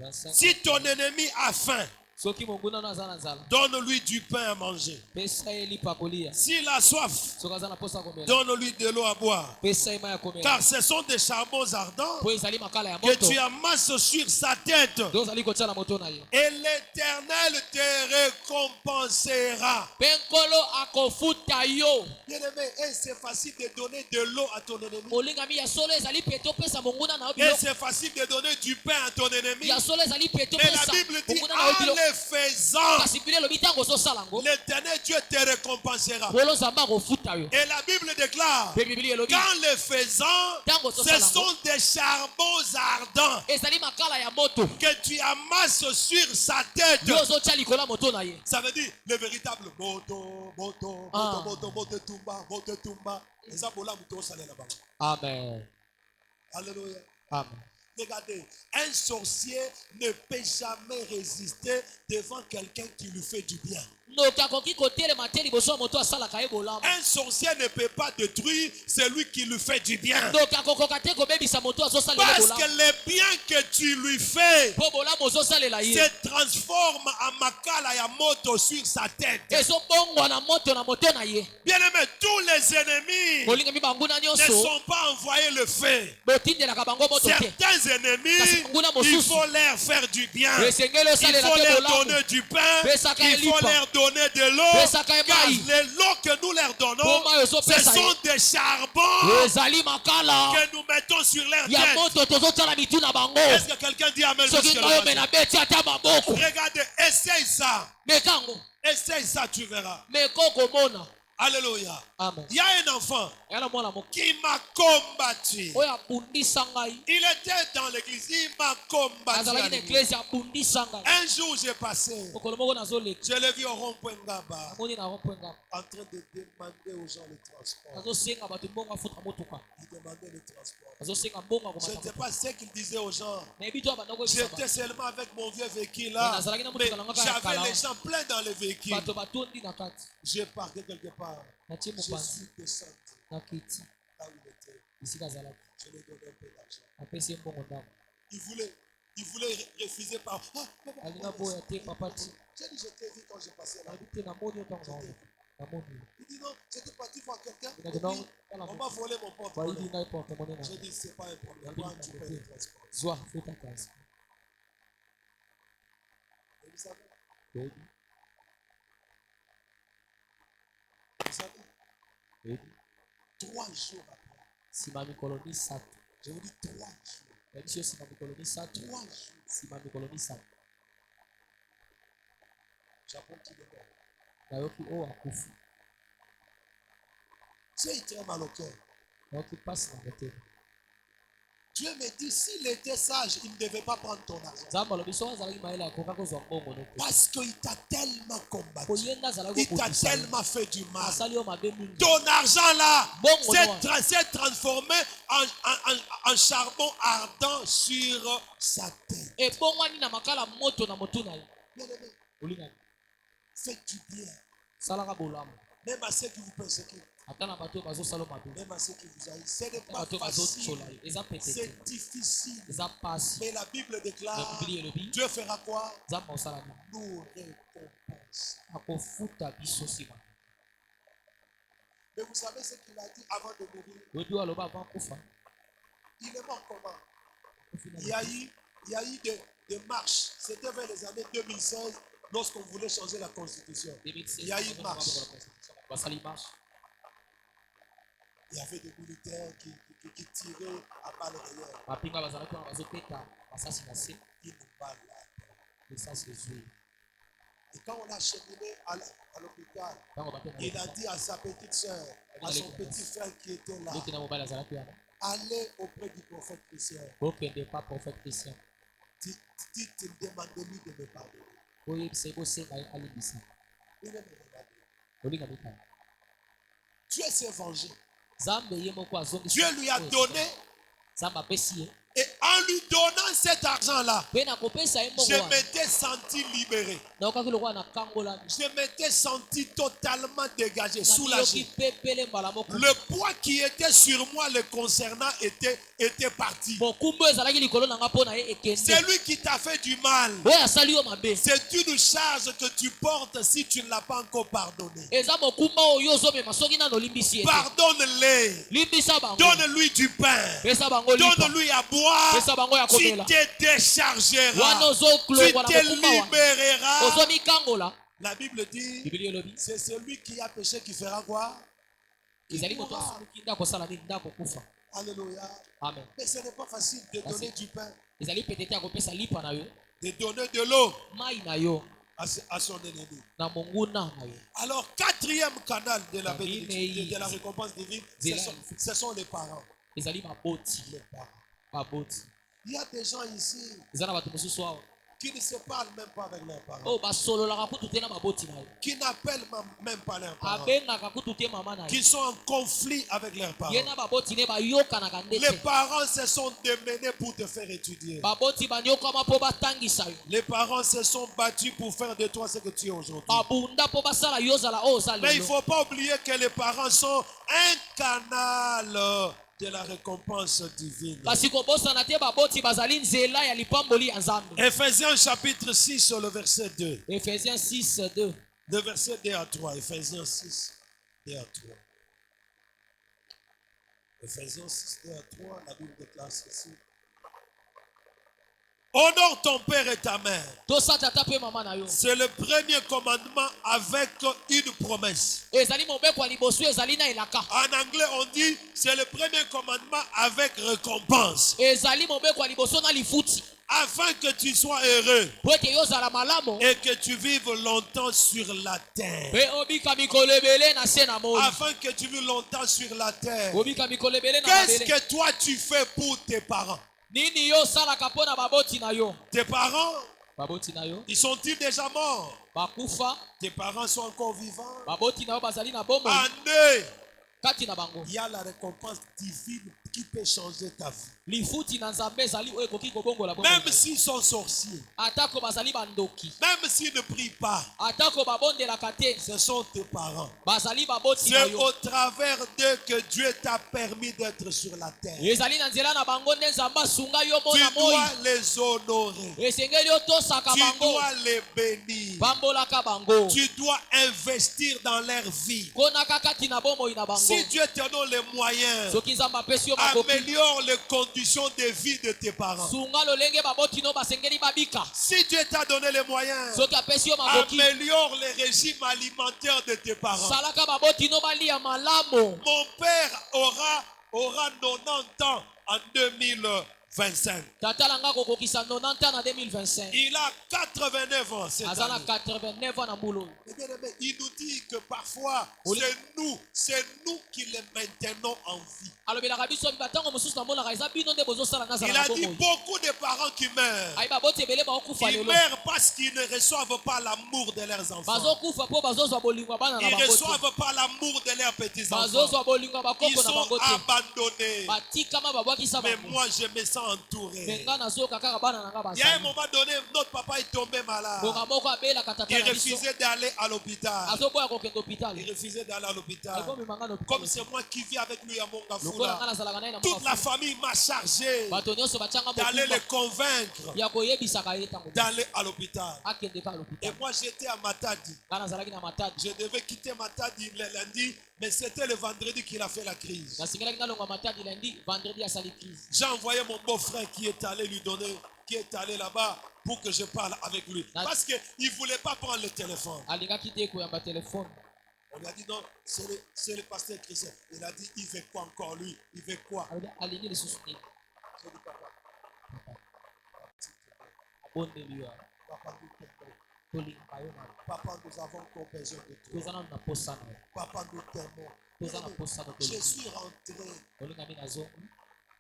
25 Si ton ennemi a faim, soki monguna no aza na nzala donne-lui du pain à manger. pesa ye lipa kolia S'il a soif, soki aza na posa komela donne-lui de l'eau à boire. pesa ye mai ya komela Car ce sont des charbons ardents mpo ezali makala ya que moto tu amasses sur sa tête. nde ozali kotya na moto na ye Et l'Éternel te récompensera. mpe nkolo akofuta yo Bien-aimé, et c'est facile de donner de l'eau à ton ennemi. molingami ya solo ezali pete opesa monguna na yo Et biloko c'est facile de donner du pain à ton ennemi. ya solo ezali pete Mais la opesa Bible dit, monguna na yo en biloko le faisant, kasi bile elobi ntango ozosala yango l'Éternel Dieu te récompensera. nkolo nzambe akofuta yo Et la Bible déclare, mpe bibili elobi qu'en le faisant, ntango ce ozosala sont yango des charbons ardents ezali makala ya moto que tu amasses sur sa tête. yo ozotya likolo ya moto na ye Ça veut dire le véritable moto, moto, Ah. moto, moto, tumba, moto, tumba. Et ça, pour là, moto, ça l'est là-bas. amen Alléluia. amen Regardez, un sorcier ne peut jamais résister devant quelqu'un qui lui fait du bien. noki akoki kotelema te liboso ya moto asalaka ye bolamu Un sorcier ne peut pas détruire celui qui lui fait du bien. noki akokoka te kobebisa moto azosalela Parce que bolamu le bien que tu lui fais mpo bolamu ozosalela ye se transforme en makala ya moto sur sa tête. ezobongwa na moto na moto na ye Bien aimé, tous les ennemis molingami banguna ne nyonso sont pas envoyés le feu. botindelaka bango moto te Certains ennemis, il faut leur faire du bien. esengeli Il osalela faut te leur bolamu donner du pain. pesaka ye Il faut lipa leur donner de l'eau. pesaka ye Car mai l'eau que nous leur donnons, mpo mai ce ozopesa sont ye des charbons ezali makala que nous mettons sur leur ya tête. moto tozotyala mitu na bango Est-ce que quelqu'un dit Amen? soki Monsieur le ngai pasteur? omena beti ata maboko Regardez, essaye ça. mekango Essaye ça, tu verras. meko komona Alléluia. amen Il y a un enfant ya na mwana moko qui m'a combattu. oyo abundisa ngai Il était dans l'église, il m'a combattu. azalaki na eklesi abundisa ngai Un jour, j'ai passé. mokolo moko nazoleka Je l'ai vu au rond-point Ngaba namoni na rompwenga en train de demander aux gens le transport. azosenga bato mbongo afuta motuka Il demandait le transport. azosenga mbongo Je ne akomata sais pas ce qu'il disait aux gens. nayebi to abanda koyebisa J'étais bato seulement avec mon vieux véhicule là. nazalaki na Mais motuka na ngai kaka ya j'avais kala les gens pleins dans le véhicule. bato batondi na kati J'ai parqué quelque part. natie Je mopanzi suis descendu nakiti là où il était. esika azalaki Je lui ai donné un peu d'argent. apesi ye mbongo ndambo Il voulait refuser par. Ah, mais alinga boya te papa ti j'ai dit, je t'ai vu quand j'ai passé là. nayebi te namoni yo ntango naona namoni Il dit non, j'étais parti voir quelqu'un. Et inaki puis, non tala on m'a volé mon bayibi porte-monnaie. ngai portemone na J'ai dit, c'est pas un problème. nayebi Moi, tu payes le transport. zwa futa kasi Et vous savez, oyebi vous savez, oyebi 3 jours après, nsima ya mikolo misato je vous dis 3 jours. yebisi yo nsima ya mikolo misato 3 jours. nsima ya mikolo misato J'apprends qu'il est mort. nayoki oyo akufi Dieu est très mal au cœur. nayoki mpasi na motema Dieu me dit, s'il était sage, il ne devait pas prendre ton argent. nzambe alobi soki azalaki mayele akoka kozwa mbongo no te Parce qu'il t'a tellement combattu. po ye nde azalaki Il t'a kobundisa yo tellement fait du mal. asali yo mabe mingi Ton argent là Bon, s'est transformé en charbon ardent sur sa tête. ebongwani na makala moto na motu na ye Bien-aimé, olingani faites du bien. salaka bolamu Même à ceux qui vous persécutent. ata na bato oyo bazosala yo mabe Même à ceux qui vous haïssent. Ce n'est na pas bato oyo facile. bazosola yo eza pete te C'est difficile. eza pasi Mais la Bible na déclare, bibili elobi Dieu fera quoi? nzambe osala nini Nous récompense. akofuta biso nsima Mais vous savez ce qu'il a dit avant de mourir? oyebi oyo aloba avant akufa Il est mort comment? akufi na Il y a eu des marches. C'était vers les années 2016 lorsqu'on voulait changer la constitution. 2016 Il y a eu une marche. basali marche Il y avait des militaires qui tiraient à balles réelles. bapinga bazalaki wana bazoteka basasi na se Une balle là. esasi ezwi Et quand on l'a acheminé à l'hôpital, ntango batema il a dit à sa petite soeur, à son petit frère qui était là, leki na mobali azalaki wana allez auprès du prophète Christian. bokende pa prophète Christian Dites, demandez-lui de me pardonner. boyebisa ye bosenga ye alimbisa Il ne me regarde pas. olinga mitala Dieu s'est vengé. nzambe ye moko azongisi Dieu lui a donné, nzambe apesi ye et en lui donnant cet argent-là, mpe na kopesa ye moko je wana m'étais senti libéré. naokaki lokola na kangolami Je m'étais senti totalement dégagé, nayoki soulagé. pepele mbala moko Le poids qui était sur moi le concernant était parti. mokumbu ezalaki likolo na nga mpo na ye ekende C'est lui qui t'a fait du mal. oyo asali yo mabe C'est une charge que tu portes si tu ne l'as pas encore pardonné. eza mokumba oyo ozomema soki nano olimbisi ye te Pardonne-les. limbisa bango Donne-lui du pain. pesa bango lipa Donne-lui à boire. pesa bango ya Tu komela te déchargeras. wana Tu ozoklongwa na te mokumba wana libéreras. ozomikangola La Bible dit, biblia elobi c'est celui qui a péché qui fera quoi? ezali moto asuluki nde akosala nini nde akokufa Alléluia. amen Mais ce n'est pas facile de donner du pain, ezali pete te akopesa lipa na yo de donner de l'eau mai na yo à son ennemi. na monguna na yo Alors, quatrième canal de la Amen. bénédiction, de la récompense divine, ce sont les parents. ezali maboti Les parents. maboti Il y a des gens ici eza na bato mosusu awa qui ne se parlent même pas avec leurs parents, oyo basololaka kutu te na maboti na yo qui n'appellent même pas leurs parents, abengaka kutu te mama na yo qui sont en conflit avec leurs parents. ye na baboti ne bayokanaka nde Les te parents se sont démenés pour te faire étudier. baboti banyokama mpo batangisa yo Les parents se sont battus pour faire de toi ce que tu es aujourd'hui. babunda mpo basala yo ozala oyo oza Mais il ne lelo faut pas oublier que les parents sont un canal de la récompense divine. kasi kobosana te baboti bazali nzela ya lipamboli ya nzambe Ephésiens chapitre 6, le verset 2. Ephésiens 6 2 Le verset 2 à 3. Ephésiens 6, 2 à 3. Ephésiens 6, 2 à 3, la Bible déclare ceci. Honore ton père et ta mère. tosa tata mpe mama na yo C'est le premier commandement avec une promesse. ezali mobeko ya liboso ezali na elaka En anglais, on dit c'est le premier commandement avec récompense. ezali mobeko ya liboso na lifuti Afin que tu sois heureux po ete yo ozala malamu et que tu vives longtemps sur la terre. mpe obika mikolo ebele na se na moi Afin que tu vives longtemps sur la terre. obika mikolo ebele na Qu'est-ce mabele que toi tu fais pour tes parents? nini yo osalaka mpo na baboti na yo Tes parents, baboti na yo ils sont-ils déjà morts? bakufa Tes parents sont encore vivants? baboti na yo bazali na bomoi En eux, kati na bango il y a la récompense divine qui peut changer ta vie. lifuti na nzambe ezali oyo ekoki kobongola bomoi Même s'ils sont sorciers, atako bazali bandoki même s'ils ne prient pas, atako babondelaka te ce sont tes parents. bazali baboti na C'est yo au travers d'eux que Dieu t'a permis d'être sur la terre. ezali na nzela na bango nde nzambe asunga yo Tu mona moi dois les honorer. esengeli otosaka Tu bango dois les bénir. pambolaka bango Tu dois investir dans leur vie. konaka kati na bomoi na bango Si Dieu te donne les moyens, soki nzambe apesi yo makoki améliore les conditions de vie de tes parents. sunga lolenge baboti no basengeli babika Si Dieu t'a donné les moyens, soki apesi yo makoki améliore les régimes alimentaires de tes parents. salaka baboti no balia malamu Mon père aura 90 ans en 2025. tata na nga kokokisa 90 ans na 2025 Il a 89 ans cette aza na année. 89 ans na mbulu Mais bien aimé, il nous dit que parfois, Oui. c'est nous qui les maintenons en vie. alobelaka biso batango mosusu namonaka eza bino nde bozosala Il nazala a na dit bomoi beaucoup de parents qui meurent. ayi baboti ebele baokufa Ils lelo meurent parce qu'ils ne reçoivent pas l'amour de leurs enfants. bazokufa mpo bazozwa bolingo ya bana na Ils ne bango te reçoivent pas l'amour de leurs petits-enfants. bazozwa bolingo ya Ils bakoko na sont bango te abandonnés. batikama babwakisa Mais bango moi, je me sens entouré. me nga nazoyoka kaka bana na nga Il y a un basali moment donné, notre papa est tombé malade. bonga moko abelaka tata Il na biso refusait d'aller à l'hôpital. azoboya kokende hôpital Il refusait d'aller à l'hôpital. akomemanga na Comme hôpital c'est moi qui vis avec lui à lokola nga Mongafula, nazalaka naye na toute la mokafu famille m'a chargé bato nyonso batianga d'aller mokumba les convaincre ya koyebisaka ye ntango d'aller à l'hôpital. akende ka Et l'hôpital moi, j'étais à Matadi. nga nazalaki na matadi Je devais quitter Matadi le lundi, mais c'était le vendredi qu'il a fait la crise. nasengelaki nalonga matadi lundi vendredi asali crise J'ai envoyé mon beau-frère qui est allé lui donner, qui est allé là-bas pour que je parle avec lui. Parce qu'il ne voulait pas prendre le téléphone. alingaki te koyamba telefone On lui a dit non, c'est le pasteur Christian. Il a dit, il veut quoi encore lui? Il veut quoi? alingi lisusu nini J'ai dit, papa, abondeli yo papa, nous t'aimons. tolingaka yo na Papa, nous avons encore besoin de toi. toza nanu na posa na yo Papa, nous t'aimons. toza na posa na Je tolingi suis rentré. olingami na zongi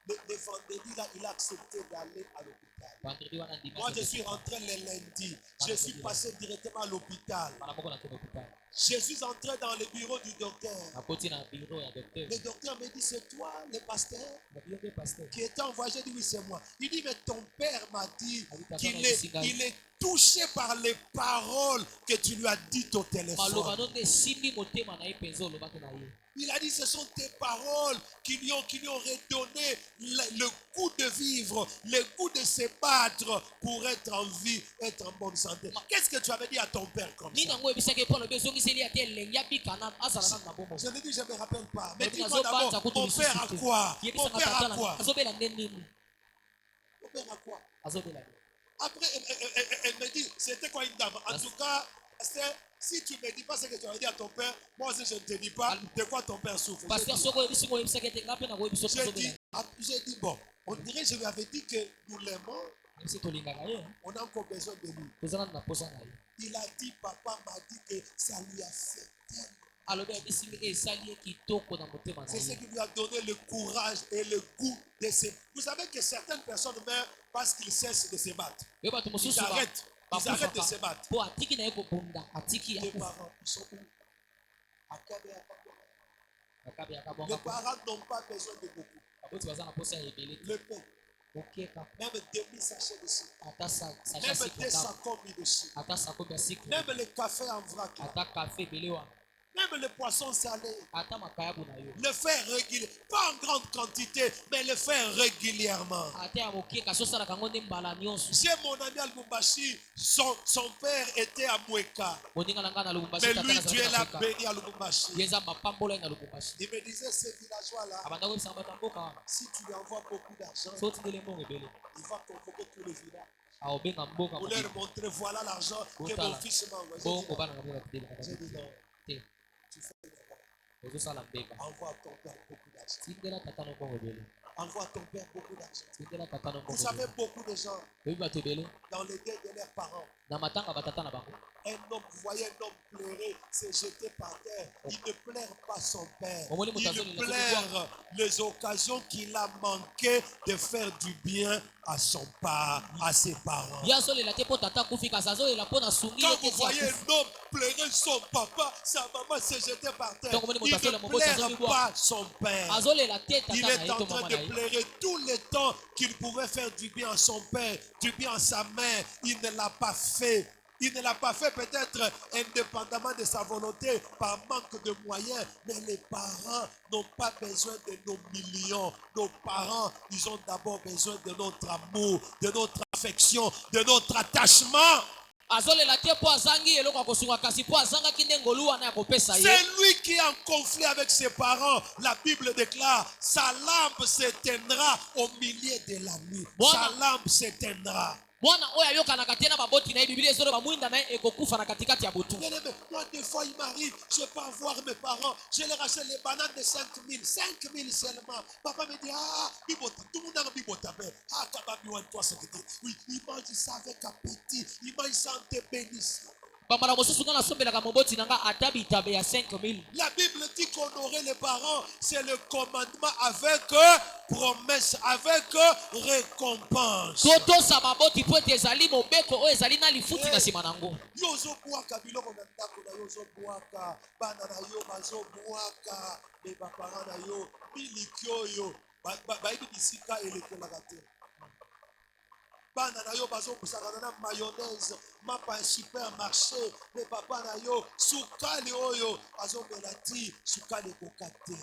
Le vendredi, là, il a accepté d'aller à l'hôpital. vendredi wana Moi, je ndimaki suis rentré le lundi. Je suis passé directement à l'hôpital. bana moko na kende hôpital Je suis entré dans le bureau du docteur. nakoti na biro ya docteur Le docteur me dit, c'est toi, le pasteur, na biro mpe pasteur qui était envoyé. J'ai dit, oui, c'est moi. Il dit, mais ton père m'a dit Habita qu'il dans est, les il est touché par les paroles que tu lui as dites au maloba téléphone. no nde esimbi motema na ye mpenza olobaki na ye Il a dit, ce sont tes paroles qui lui ont redonné le goût de vivre, le goût de se battre pour être en vie, être en bonne santé. Qu'est-ce que tu avais dit à ton père comme nini ça? yango oyebisaki epo alobi ezongiseli ate elengi abika nanu azala nanu na bomoi Je lui dis, je ne me rappelle pas. Mais Lobi dis-moi d'abord, nazobanza kutu mon père a lisusu te quoi? Mon yebisanga père a tata quoi? na azobela nde nini Mon père a quoi? azobela nini Après, elle me dit, c'était quoi une dame? En tout cas, si tu ne me dis pas ce que tu as dit à ton père, moi aussi je ne te dis pas de quoi ton père souffre. paster soki oyebisi ngo oyebisaki ete nga mpe nakoyebi soki azobela J'ai dit, bon, on dirait que je lui avais dit que nous l'aimons, yebisi tolingaka ye on a encore besoin de lui. toza nanu na posa na ye Il a dit, papa m'a dit que ça lui a fait tellement. alobi ayebisingi esali ye kitoko na motema na C'est ce ye qui lui a donné le courage et le goût de se. Vous savez que certaines personnes meurent parce qu'ils cessent de se battre. oyo bato Ils mosusu arrêtent. Ils arrêtent de se battre. mpo atiki na ye kobunda atiki Les akufa parents, ils sont où? À Kabea, Kabea. bakabe Les yakabwanga parents n'ont pas besoin de beaucoup. baboti baza na posa ya ebele te Le pain, okeka même demi-sachet de sucre, ata sacha même sikre 200 commis de sucre, ata sakomi ya sikre même le café en vrac, ata kafe ebele wana même le poisson salé. ata makayabu na yo Le faire régulièrement, pas en grande quantité, mais le faire régulièrement. ata ya moke kasi osalaka yango nde mbala nyonso J'ai mon ami à Lubumbashi, son père était à Mweka. moninga na ngai na lubumbashi Mais tata lui, nazalaki Dieu na l'a Afrika. béni à Lubumbashi. ye eza mapambolo ye na lubumbashi Il me disait, ces villageois-là, abanda koyebisaka bato ya mboka wana si tu lui envoies beaucoup d'argent, so otindeli mbongo ebele il va convoquer tous les villages aobenga mboka pour leur montrer, voilà l'argent que Botala. mon fils m'a envoyé. bongo bana na bango batindeli J'ai dit non, te tu fais le travail. ozosala mbeka Envoie à ton père beaucoup d'argent. tindela tata na mbongo ebele Envoie à ton père beaucoup d'argent. tindela tata na Vous mbongo savez, ebele beaucoup de gens, oyebi bato ebele dans les deuils de leurs parents, na matanga batata na bango un homme, vous voyez un homme pleurer, se jeter par terre. Il ne pleure pas son père. Omoni moto Il azoli na pleure les occasions qu'il a manqué de faire du bien à son père, à ses parents. ye azolela te mpo tata akufi kasi azolela mpo na sungi Quand ye vous te voyez ti akufi un homme pleurer son papa, sa maman se jeter par terre, Donc, on il dit, ne pleure pas son père. azolela te tata Il na est ye en to train mama de na ye pleurer tout le temps qu'il pouvait faire du bien à son père, du bien à sa mère. Il ne l'a pas fait. Il ne l'a pas fait peut-être indépendamment de sa volonté, par manque de moyens. Mais les parents n'ont pas besoin de nos millions. Nos parents, ils ont d'abord besoin de notre amour, de notre affection, de notre attachement. azolela te mpo azangi eloko ya kosunga kasi mpo azangaki nde ngolu wana ya kopesa ye C'est lui qui est en conflit avec ses parents. La Bible déclare, sa lampe s'éteindra au milieu de la nuit. Voilà. Sa lampe s'éteindra. mwana oyo ayokanaka te na baboti na ye biblia ezoloba mwinda na ye ekokufa na katikati ya butu Bien aimé, moi, des fois, il m'arrive, je pars voir mes parents, je leur achète les bananes de 5 000, 5 000 seulement. Papa me dit, ah, bibota, tout le monde a bibota, ah, kababi, ouais, toi, c'est que oui, il mange ça avec appétit, il mange ça en te bénissant. bambala mosusu nga nasombelaka moboti na nga ata bitabe ya 5000 La Bible dit qu'honorer les parents, c'est le commandement avec promesse, avec récompense. totosa baboti mpo ete ezali mobeko oyo ezali na lifuti na nsima nango Yo ozobwaka biloko na ndako na yo ozobwaka bana na yo bazobwaka me baparent na yo miliki oyo bayebi bisika elekelaka te bana na yo bazobusaka na mayonnaise mapa ya supermarché me papa na yo sukali oyo azomela ti sukali ekoka te.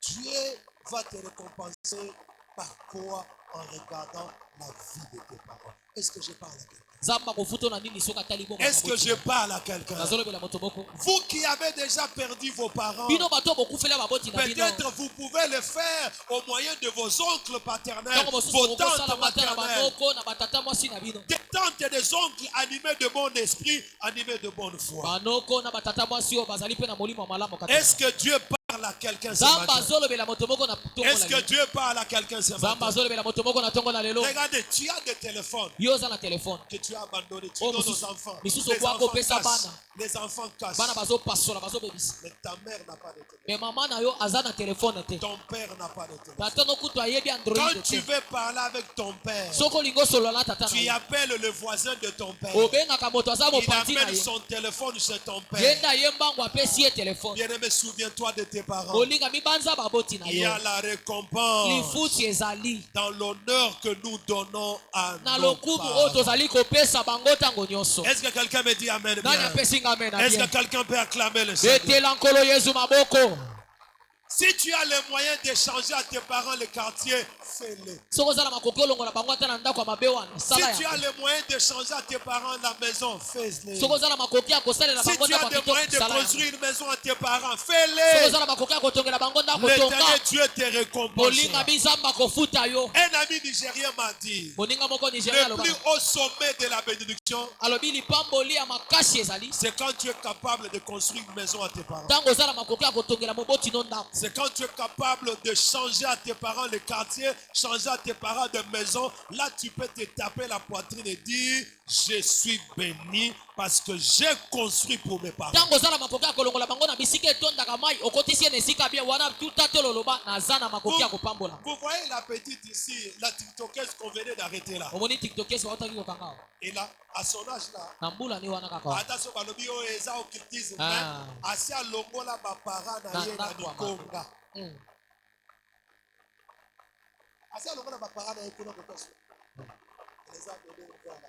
Dieu va te récompenser par quoi? En regardant la vie de tes parents. Est-ce que je parle à quelqu'un? nzambe akofuta na nini soki atali bongo Est-ce que je parle à quelqu'un? nazolobela moto moko Vous qui avez déjà perdu vos parents, bino bato bokufela baboti na bino peut-être vous pouvez le faire au moyen de vos oncles paternels, ntango mosusu vos okosala tantes mata na maternelles, banoko na batata mwasi na bino des tantes et des oncles animés de bon esprit, animés de bonne foi. banoko na batata mwasi oyo bazali mpe na molimo ya malamu kati Est-ce que Dieu parle à quelqu'un ce nzambe matin? azolobela moto moko na to Est-ce que Dieu parle à quelqu'un ce nzambe matin? azolobela moto moko na ntongo na lelo Regardez, tu as des téléphones yo oza na telefone que tu as abandonnés. Tu Oh, donnes misusu- aux enfants. misusu Les okwaka enfants opesa cassent. bana Les enfants cassent. bana bazopasola bazobebisa Mais ta mère n'a pas de téléphone. me mama na yo aza na telefone te Ton père n'a pas de téléphone. tata no kutu ayebi Quand android tu te veux parler avec ton père, soki olingi osolola na tata na tu ye appelles le voisin de ton père. obengaka moto aza Il mopanzi na amène ye son téléphone chez ton père. yenda ye mbango apesi ye telefone Bien-aimé, souviens-toi de tes parents. olinga mibanza baboti na Il y yo a la récompense lifuti ezali dans l'honneur que nous donnons à na nos lokumu oyo parents. tozali kopesa bango ntango nyonso Est-ce que quelqu'un me dit Amen nani bien? apesi nga amen na Est-ce que bien quelqu'un peut acclamer le Seigneur? etela nkolo yesu maboko Si tu as les moyens d'échanger à tes parents le quartier, fais-le. soki ozala makoki olongola bango ata na ndako ya mabe wana Si sala tu as yango les moyens d'échanger à tes parents la maison, fais-le. soki ozala makoki ya kosalela Si bango tu as ndako ya des moyens de kitoko sala yango construire une maison à tes parents, soki fais-le. ozala makoki ya kotongela bango ndako L'éternel tonga Dieu te récompense. bolinga bizamba kofuta yo Un ami nigérien m'a dit, moninga moko nigeria le aloba plus haut sommet de la bénédiction, alobi lipamboli ya makasi ezali c'est quand tu es capable de construire une maison à tes parents. ntango ozala makoki ya kotongela moboti no ndako C'est quand tu es capable de changer à tes parents le quartier, changer à tes parents de maison. Là, tu peux te taper la poitrine et dire, je suis béni parce que j'ai construit pour mes parents. ntango ozala makoki ya kolongola bango na bisika etondaka mai okotisi ye na esika bien wana tuta te loloba naza na makoki ya kopambola Vous voyez la petite ici, la tiktokeuse qu'on venait d'arrêter là. omoni tiktokesi baotaki kokanga awa Et là, à son âge là, na mbula ni wana kaka wana ata balobi oyo eza occultisme, Ah. asi alongola baparent na Na ye na ndako ya likonga. Mm. Asi alongola baparent na ye kuna kotoso. Les a donné voilà.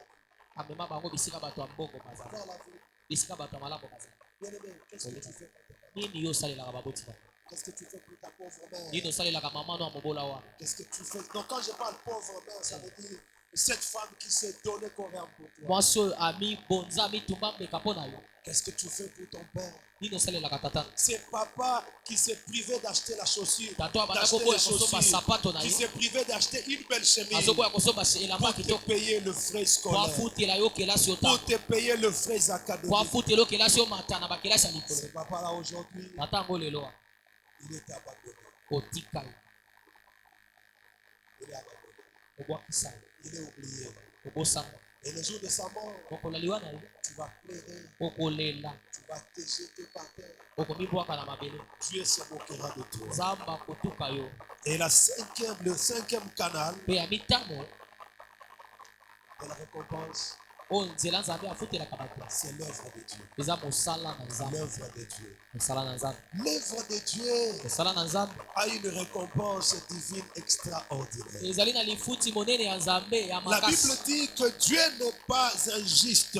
amema bango bisika bato ya mbongo bazala Vers la vie. bisika bato ya malamu bazala Bien-aimé, qu'est-ce que tu fais pour tes parents? nini yo osalelaka baboti bango Qu'est-ce que tu fais pour ta pauvre mère? nini osalelaka mama no ya mobola wana Qu'est-ce que tu fais? Donc quand je parle pauvre mère, ça veut dire cette femme qui s'est donnée corps pour toi. mwasi oyo amibonza amitumba mbeka mpo na yo Qu'est-ce que tu fais pour ton père? nini osalelaka tata C'est papa qui s'est privé d'acheter la chaussure, tata abanda d'acheter koboya les kosomba chaussures, sapato na qui ye s'est privé d'acheter une belle chemise azoboya kosomba elamba pour te kitoko payer le frais po scolaire, afutela yo kelasi yo pour ntango te payer le frais po académique. afutela yo kelasi yo mata na bakelasi ya likolo Ce papa-là aujourd'hui, tata yango lelo wana il est abandonné. otika ye Il est abandonné. obwakisa ye Il est oublié. obosanga Et le jour de sa mort, okolali wana ye tu vas pleurer, okolela tu vas te jeter par terre. okomibwaka na mabele Dieu se moquera de toi. nzambe akotuka yo Et le cinquième canal mpe ya mitano de la récompense, oyo nzela nzambe afutelaka bato c'est l'œuvre de Dieu. eza mosala na nzambe L'œuvre de Dieu. mosala na nzambe L'œuvre de Dieu mosala na nzambe a une récompense divine extraordinaire. ezali na lifuti monene ya nzambe ya La Bible makasi dit que Dieu n'est pas injuste.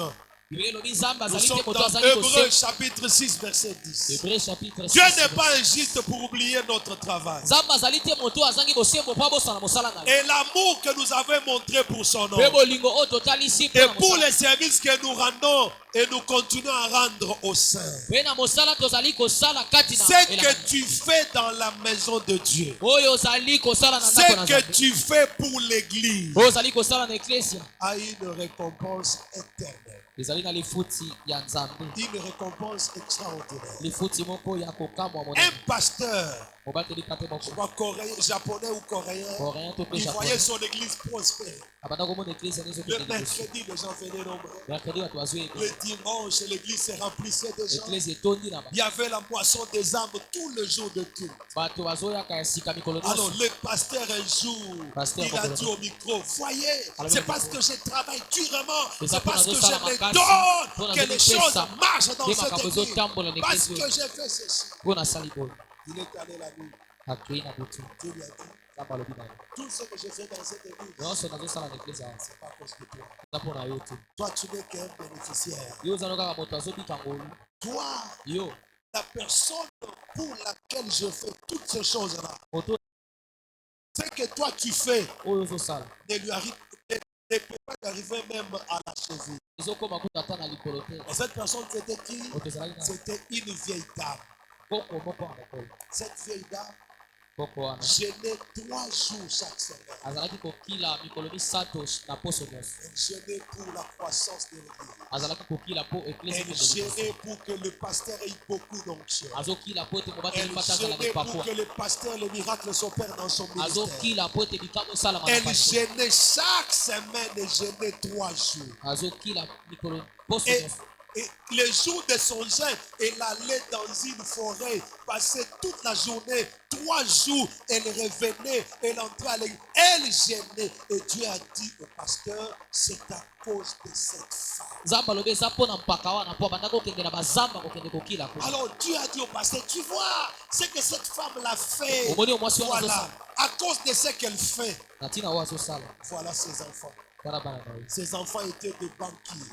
biblia elobi nzambe Nous azali te sommes moto dans azali Hébreux kose chapitre 6 verset 10. hébreu chapitre Dieu 6 n'est pas injuste pour oublier notre travail. nzambe azali te moto azangi bosembo mpo abosana mosala na ye Et l'amour que nous avons montré pour son nom. mpe bolingo oyo totalisi mpo Et na pour mosala les services que nous rendons et nous continuons à rendre au sein. mpe na mosala tozali kosala kati na Ce elanga. que tu fais dans la maison de Dieu. oyo ozali kosala na ndako na Ce que nzambe tu fais pour l'église oyo ozali kosala na eklesia a une récompense éternelle. ezali na lifuti ya nzambe Une récompense extraordinaire. lifuti moko ya kokamwa Un monene pasteur, mobateli kate je moko crois coréen, japonais ou coréen, coréen to mpe il voyait japonais son église prospérer. abanda komona eklesia Le nezokende liboso mercredi, les gens venaient nombreux. mercredi bato bazwi Le ebe dimanche, l'église se remplissait de gens. eklesia etondi na Il y avait la moisson des âmes tout le jour de culte. bato bazoyaka ya sika mikolo Alors, nyonso le pasteur, un jour, Pasteur, il a Bokolo. dit au micro, voyez, Alors, c'est le parce micro. que je travaille durement, Mais c'est ça, parce que pour nous, ça, je la me makasi. Pour donne nous, que les ça, choses ça. marchent dans Des cette makambo église. ezotambola na Parce eglise que oyo j'ai fait ceci. mpo nasali boye Il est allé la nuit. akei na butu Dieu lui a dit, nzambe alobi na ye tout ce que je fais dans cette église, nyonso nazosala na eglise wana c'est pas à cause de toi. eza mpo na yo te Toi, tu n'es qu'un bénéficiaire. yo ozano kaka moto azobika ngolu Toi, yo la personne pour laquelle je fais toutes ces choses-là, moto ce que toi tu fais oyo ozosala ne lui arrive, ne peut pas arriver même à la cheville. ezokoma kuta ata na likolo te Et cette personne, c'était qui? moto ezalaki na C'était une vieille dame. koko moko ya mokolo Cette vieille dame, koko wana Jeûner 3 jours chaque semaine. azalaki kokila mikolo misato na poso nyonso Elle jeûnait pour la croissance de l'église. azalaki kokila po eklesi Elle jeûnait pour que le pasteur ait beaucoup d'onction. azokila po ete mobaki Elle lipata azala jeûnait pour lipakwa que le pasteur, le miracle s'opère dans son ministère. azokila po ete bikambo esalama na Elle pasto jeûnait chaque semaine, elle jeûnait 3 jours. azokila mikolo poso Et, nyonso et le jour de son jeûne, elle allait dans une forêt, passait toute la journée, 3 jours, elle revenait, elle entrait à l'église, elle jeûnait. Et Dieu a dit au pasteur, c'est à cause de cette femme. nzambe alobi eza mpo na mpaka wana mpo abandaki kokende na bazamba kokende kokila kuna Alors Dieu a dit au pasteur, tu vois, ce que cette femme l'a fait. omoni omwasi wana Voilà, azosala à cause de ce qu'elle fait, na ntina oyo azosala voilà ses enfants. tala bana na ye Ses enfants étaient des banquiers.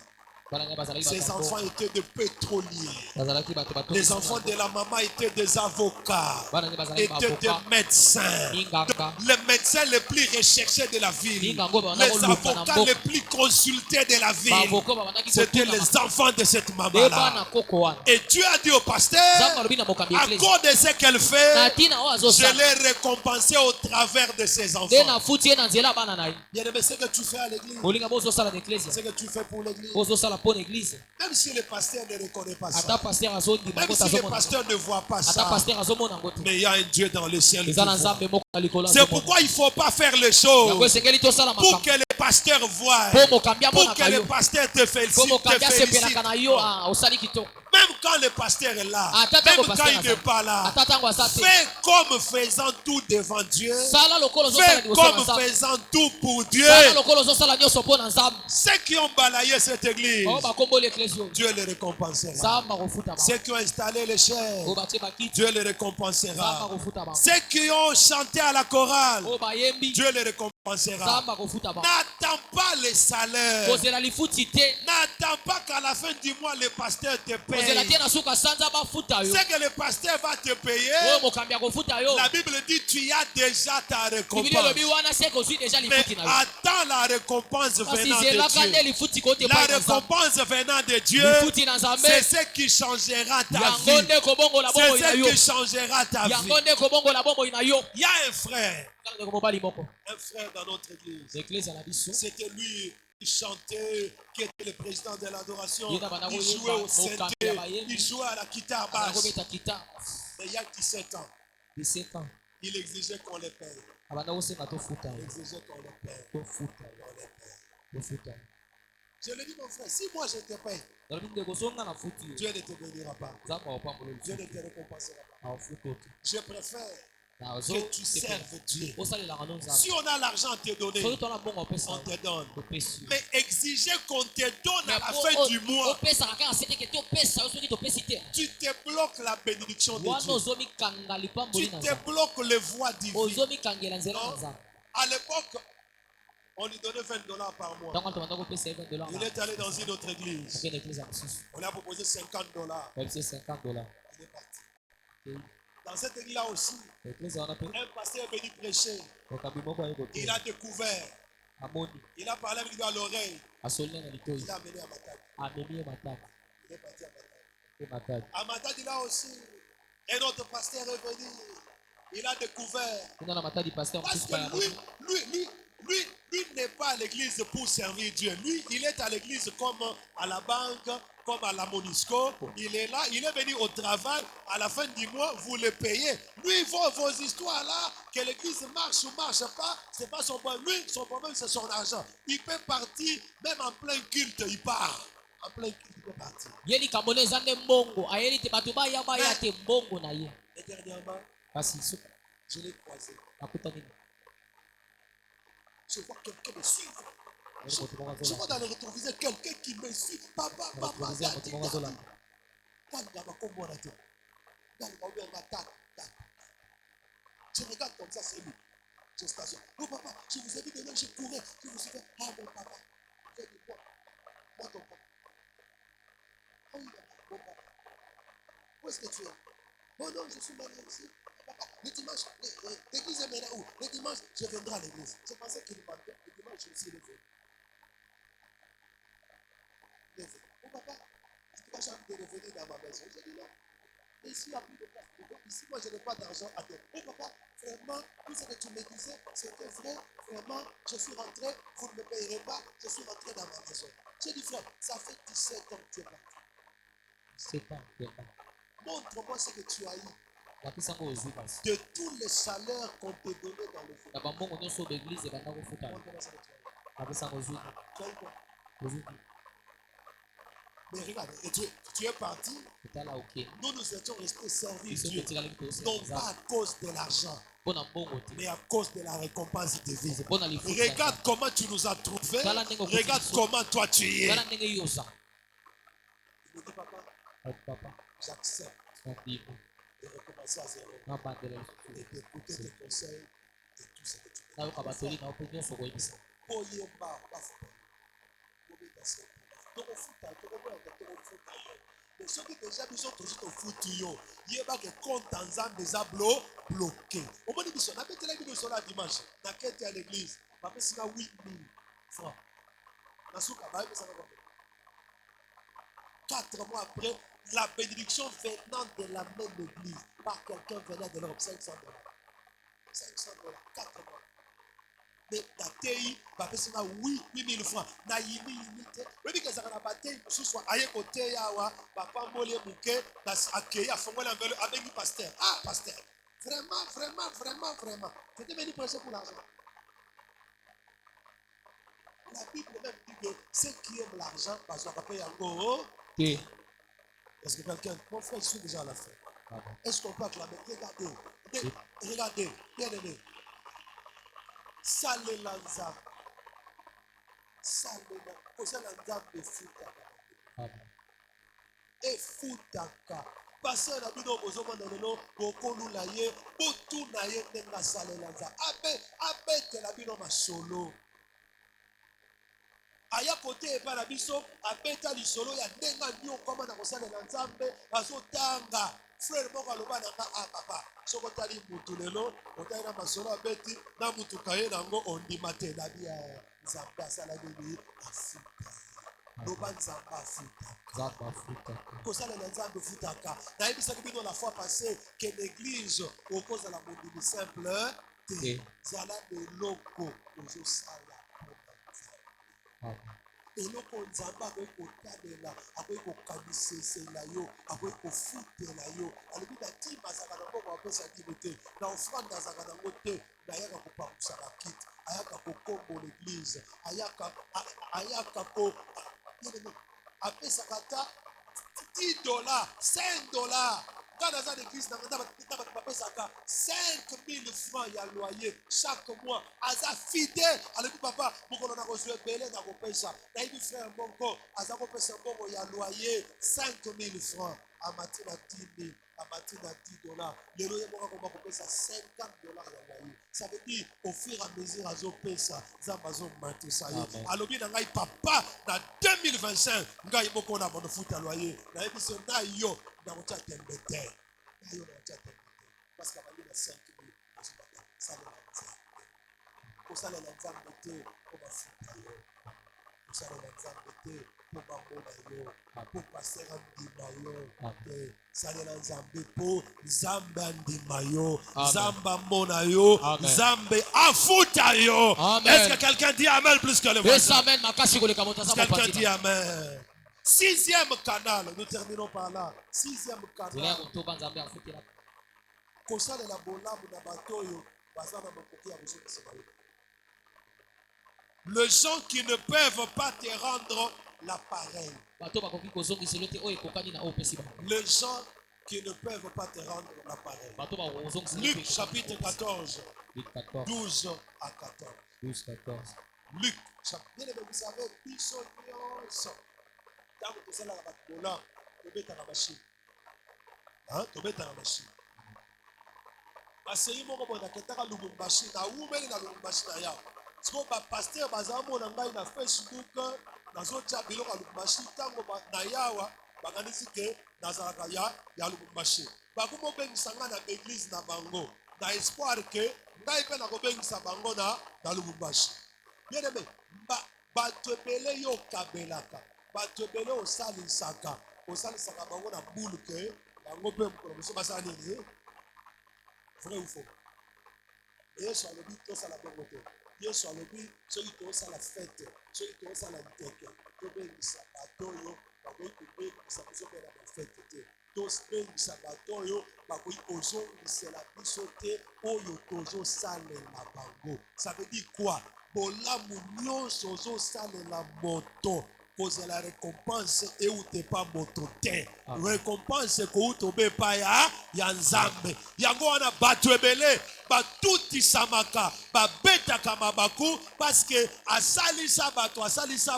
bana na ye bazalaki Ses batambo enfants étaient des pétroliers. bazalaki bato Les enfants de la maman étaient des avocats, bana ne bazalaki étaient des baavoka médecins. minganga Les médecins les plus recherchés de la ville, mingango babanda les koluka na avocats mboka les plus consultés de la ville, baavoka babandaki c'était kotuna les enfants de cette nde maman-là. bana koko wana Et Dieu a dit au pasteur, nzambe alobi na mokambi à eklesi cause de ce qu'elle na fait, ntina oyo je azosala l'ai récompensé au travers de ses nde enfants. nafuti ye na nzela bana na ye Bien-aimé, ce que tu fais à l'église, olinga bozosala na eklesia ce que tu fais pour l'église, bozosala mpo na eglize même si le pasteur ne reconnaît pas ata ça, paster azondima même ngo si le tazomona pasteur ne voit pas ata ça, paster azomona ngo te mais il y a un Dieu dans le ciel qui eza na voit. nzambe moko na likolo C'est pourquoi il ne faut pas faire les yango choses esengeli tosala pour makambo que le pasteur voie, mpo mokambi pour que amonaka le yo pasteur te mpo félicite. mokambi Te félicite. asepelaka na yo osali kitoko Même quand le pasteur est là, ata même ntango quand paster il n'est pas là, ata ntango aza te fais comme faisant tout devant Dieu. sala lokolo ozosala Fais liboso na comme nzambe faisant tout pour Dieu. sala lokolo ozosala nyonso mpo na nzambe Ceux qui ont balayé cette église, oyo bakomboli eklesi oyo Dieu les récompensera. nzambe akofuta bango Ceux qui ont installé les chaises, oyo batie bakiti Dieu les nzambe récompensera. akofuta bango Ceux qui ont chanté à la chorale, oyo bayembi Dieu les récompensera. nzambe akofuta bango N'attends pas les salaires. kozela lifuti te N'attends pas qu'à la fin du mois, le pasteur te kozela paye. te na suka sanza bafuta yo C'est que le pasteur va te payer. oyo mokambi akofuta yo La Bible dit tu as déjà ta bibili récompense. elobi wana se kozwi deja Mais lifuti na yo attends la récompense kasi venant de zelaka nde Dieu. lifuti kote La epai na nzambe récompense venant de Dieu, lifuti na nzambe c'est ce qui changera ta yango vie. nde kobongola C'est bomoi na ce yo qui changera ta vie. yango nde kobongola bomoi na yo Il y a un frère ndeko mobali moko dans notre église. eklesi na biso C'était lui qui chantait, qui était le président de l'adoration. Yena bana Il koyemba, jouait au mokambi synthé, ya bayembi. il jouait à la guitare basse. akobeta kita Mais il y a 17 ans, 17 ans il exigeait qu'on les paye. abanda kosenga tofuta Il yo exigeait qu'on les paye. tofuta On les paye. tofuta Je le dis, mon frère, si moi je te paye, nalobi ndeko zonga na futi yo Dieu ne te bénira pas. nzambe akopambola Dieu ne lifuti te récompensera pas. aofuta ote Je préfère nazo que tu serves Dieu. osalelaka no nzambe Si on a l'argent à te donner, soki tona mbongo opesa on te donne. topesi yo Mais exiger qu'on te donne à la Mais fin du mois, opesaka kaka sete ke topesa yo soki topesi te tu te bloques la bénédiction de wana Dieu. ozomikanga lipamboli Tu na te nzambe bloques les voies divines. ozomikangela nzela na nzambe À l'époque, on lui donnait $20 par mois. ntango tobanda kopesa ye $20 Il est allé dans une autre église. akende eklesi ya mosusu On lui a proposé $50. bayebisi $50 Il est parti. Dans cette église-là aussi, eklesi wana mpe un pasteur est venu prêcher. mokambi moko aye Il kote a découvert. amoni Il a parlé avec lui à l'oreille. asoli na litoi Il a amené à Matadi. amemi ye matadi Il est parti à Matadi. ye matadi À Matadi, là aussi, un autre pasteur est venu. Il a découvert. kuna na matadi paster Parce mosusu que bayaka lui n'est pas à l'église pour servir Dieu. Lui, il est à l'église comme à la banque, comme à la Monisco. Il est là, il est venu au travail. À la fin du mois, vous le payez. Lui, vos histoires là, que l'église marche ou marche pas, c'est pas son problème. Lui, son problème, c'est son argent. Il peut partir, même en plein culte, il part. En plein culte, il peut partir. ye likambo na eza nde mbongo ayeli te bato baya baya te mbongo na ye Et dernièrement, kasi so je l'ai croisé. nakutani Je vois quelqu'un me suivre. moto moko Je vois azolanda dans le rétroviseur quelqu'un qui me suit. Papa, papa, rétroviseur moto moko azolanda Tanga makombo te. Tanga obenga tata. Je regarde comme ça, c'est lui. Je stationne. Oh papa, je vous ai dit demain, je courais. Je vous ai dit, ah mon papa. J'ai dit, moi ton papa. Ah oui, mon papa. Où est-ce que tu es? Oh non, je suis marié ici. Papa, le dimanche, l'église est maintenant où? Le dimanche, je viendrai à l'église. Je pensais qu'il mentait. Le dimanche, je suis levé. Oh papa, est-ce que j'ai envie de revenir dans ma maison? J'ai dit non. Mais ici, il n'y a plus de place. Donc, ici, moi, je n'ai pas d'argent à donner. Oh, papa, vraiment, tout ce que tu me disais, c'était vrai. Vraiment, je suis rentré, vous ne me payerez pas, je suis rentré dans ma maison. J'ai dit, frère, ça fait 17 ans que tu es parti. 7 ans toyeba Montre-moi ce que tu as eu lakisa yango ozwi basi de tous les salaires qu'on te donnait dans le foyer. na bambongo nyonso oyo baeglize ebanda kofuta Montre-moi ce que tu as eu. lakisa yango ozwi Tu as eu quoi? ozwi Mais regarde, et tu es parti. kotala oke Nous nous étions restés servir biso Dieu. totikalaki Non tosenza pas à cause de l'argent, mpo na mbongo te mais à cause de la récompense divine. mpo na lifuti Regarde comment tu nous as trouvés. Tala ndenge okufi Regarde biso. comment toi tu y es. tala ndenge yo oza Il me dit, papa, ati papa j'accepte nandima de recommencer à zéro nabandela et d'écouter tes conseils et tout ce que tu me dis. nayoka batoli na yo mpe nyonso koyebisa Boyemba, bafuta. Bobeta se. Tokofuta, tokoboyaka, tokofuta yo. Mais soki déjà biso tozi tofuti yo yebake compte en nzambe eza bloqué. Omoni biso nabetelaki biso la dimanche na kete ya l'église bapesika 8000 francs nasuka bayebisaka kwa 4 mois après la bénédiction venant de la même église par quelqu'un venant de l'Europe, 500 $. 500 $, 4 mois. Mais na tei bapesika 8000 francs na yini te oyebi kezaka na batei mosusu aye koteya awa bapamboli ye moke akei afongoli envelo abengi pasteur. Ah, pasteur, vraiment c'était venu prêcher pour l'argent. La Bible même dit que ceux qui aiment l'argent bazwaka mpe yango te est-ce que quelqu'un, mon frère, je suis déjà à la fin. Pardon. Est-ce qu'on peut acclamer? Regardez, bien aimé. Salela nzambe. Salela. Kozala nzambe efutaka. Pardon. Efutaka. Pasteur na bino bozomona lelo bokolula ye botuna ye ndenge asalela nzambe. Abetela bino masolo. Aya kote epa na biso abeta lisolo ya ndenge ani okoma na kosalela nzambe azotanga. Frère moko aloba na nga, ah papa, soko tali mutu lelo otali na masolo abeti na mutuka ye nango ondima te nabi ya nzambe asala nini afuta loba nzambe afutaka nzambe afutaka kosalela nzambe efutaka. Nayebisaki bino la fois passée ke l'église okozala mondimi simple te zala eloko ozosala Pardon. eloko nzambe akoki kotalela akoki kokanisesela yo akoki kofutela yo alobi na ntima azalaka na mbongo apesa dimo te na ofrande azalaka nango te nayaka kopakusa bakite ayaka kokombo l'église ayaka apesaka ata 10 $, 5 $. Quand dans une église, papa 5000 francs ya loyer chaque mois. Aza fidèle. Alors papa, beaucoup on a reçu belé na kopesa. Na ibi frère Mongo, aza kopesa mbongo ya loyer 5000 francs. A matina 10 000, a matina 10 $. Le loyer mongo komba kopesa 50 $ ya loyer. Ça veut dire au fur et à mesure azo pesa, zambazo matisa ye. Alors bien ngai papa na 2025, ngai moko na bono futa loyer. Na ibi se na yo na kotia tembe te na yo na kotia tembe te parce que abandi na 5 000 ozobaka salela nzambe kosalela nzambe te mpo bafuta yo kosalela nzambe te mpo bamona yo mpo paster andima yo te salela nzambe mpo nzambe andima yo nzambe amona yo nzambe afuta yo. Est-ce que quelqu'un dit amen plus que le voisin? amen makasi koleka moto aza Quelqu'un dit amen. 6e canal, nous terminons par là. 6e canal. Kosalela bolamu na bato oyo baza na makoki ya kozongisa bayo. Les gens qui ne peuvent pas te rendre l'appareil. Les gens qui ne peuvent pas te rendre l'appareil. Luc chapitre 14, 12 à 14. Luc chapitre. Bien aimé, vous savez, biso nyonso. Tango tosalaka bato bola tobetaka mashine tobetaka mashine basei moko boye nakendaka lubumbashi nawumeli na lubumbashi na yawo sikoyo bapaster bazala mona ngai na Facebook nazotia biloko ya lubumbashi ntango na yawa bakanisi ke nazalaka ya lubumbashi bakoma obengisa ngai na baeglise na bango na espoir ke ngai mpe nakobengisa bango na lubumbashi bien aimé bato ebele yo okabelaka bato ebele osalisaka bango na bulu ke bango mpe mokolo mosusu basala nini vrai ou faux yesu alobi tosala bongo te yesu alobi soki tozosala fete soki tozosala nteke tobengisa bato oyo bakoki kobengisa biso mpe na bafete te tobengisa bato oyo bakoki kozongisela biso te oyo tozosalela bango. Ça veut dire quoi? Bolamu nyonso ozosalela moto kozela récompense euti epa moto te. Récompense kouti obe epa ya nzambe. Yango wana bato ebele batutisamaka babetaka mabaku parce que asalisa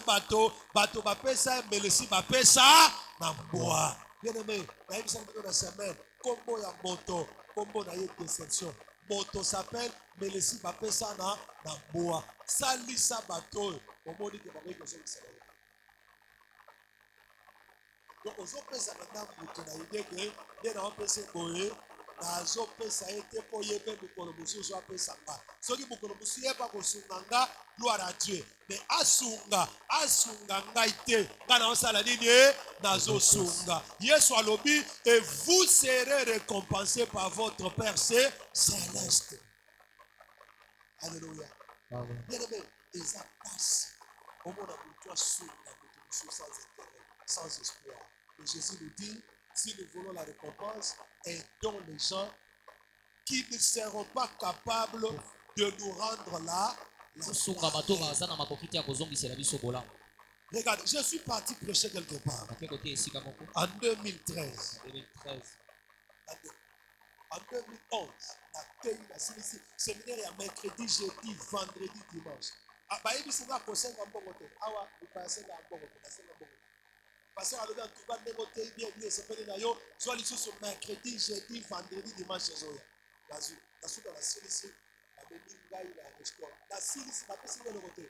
bato bato bapesa melesi bapesa na mbwa. Bien aimé, nayebisa bino na semaine kombo ya moto kombo na ye déception. Moto s'appelle melesi bapesa na mbwa. Salisa bato omoni ke bakoki kozongisa bango. Donc ozopesa na moto na ideke nde na opesa boye nazopesa ye te mpo ye mpe mokolo mosusu apesa nga. Soki mokolo mosusu yeba kosunga nga, gloire à Dieu. Mais asunga ngai te nga naosala nini nazosunga. Yesu alobi et vous serez récompensés par votre Père céleste. Alléluia. Bien aimé, eza pasi omona moto asunga moto mosusu sans intérêt, sans espoir. Et Jésus nous dit, si nous voulons la récompense, aidons les gens qui ne seront pas capables de nous rendre là. Regarde, je suis parti prêcher quelque part en 2013. En 2011, séminaire il y a mercredi, jeudi, vendredi, dimanche. Parce que le tu vas négocier bien, c'est pas les naïos, soit les choses mercredi, jeudi, vendredi, dimanche, zoya. La suite de la série, la béninga, la restaurant. La série, la personne de l'autre.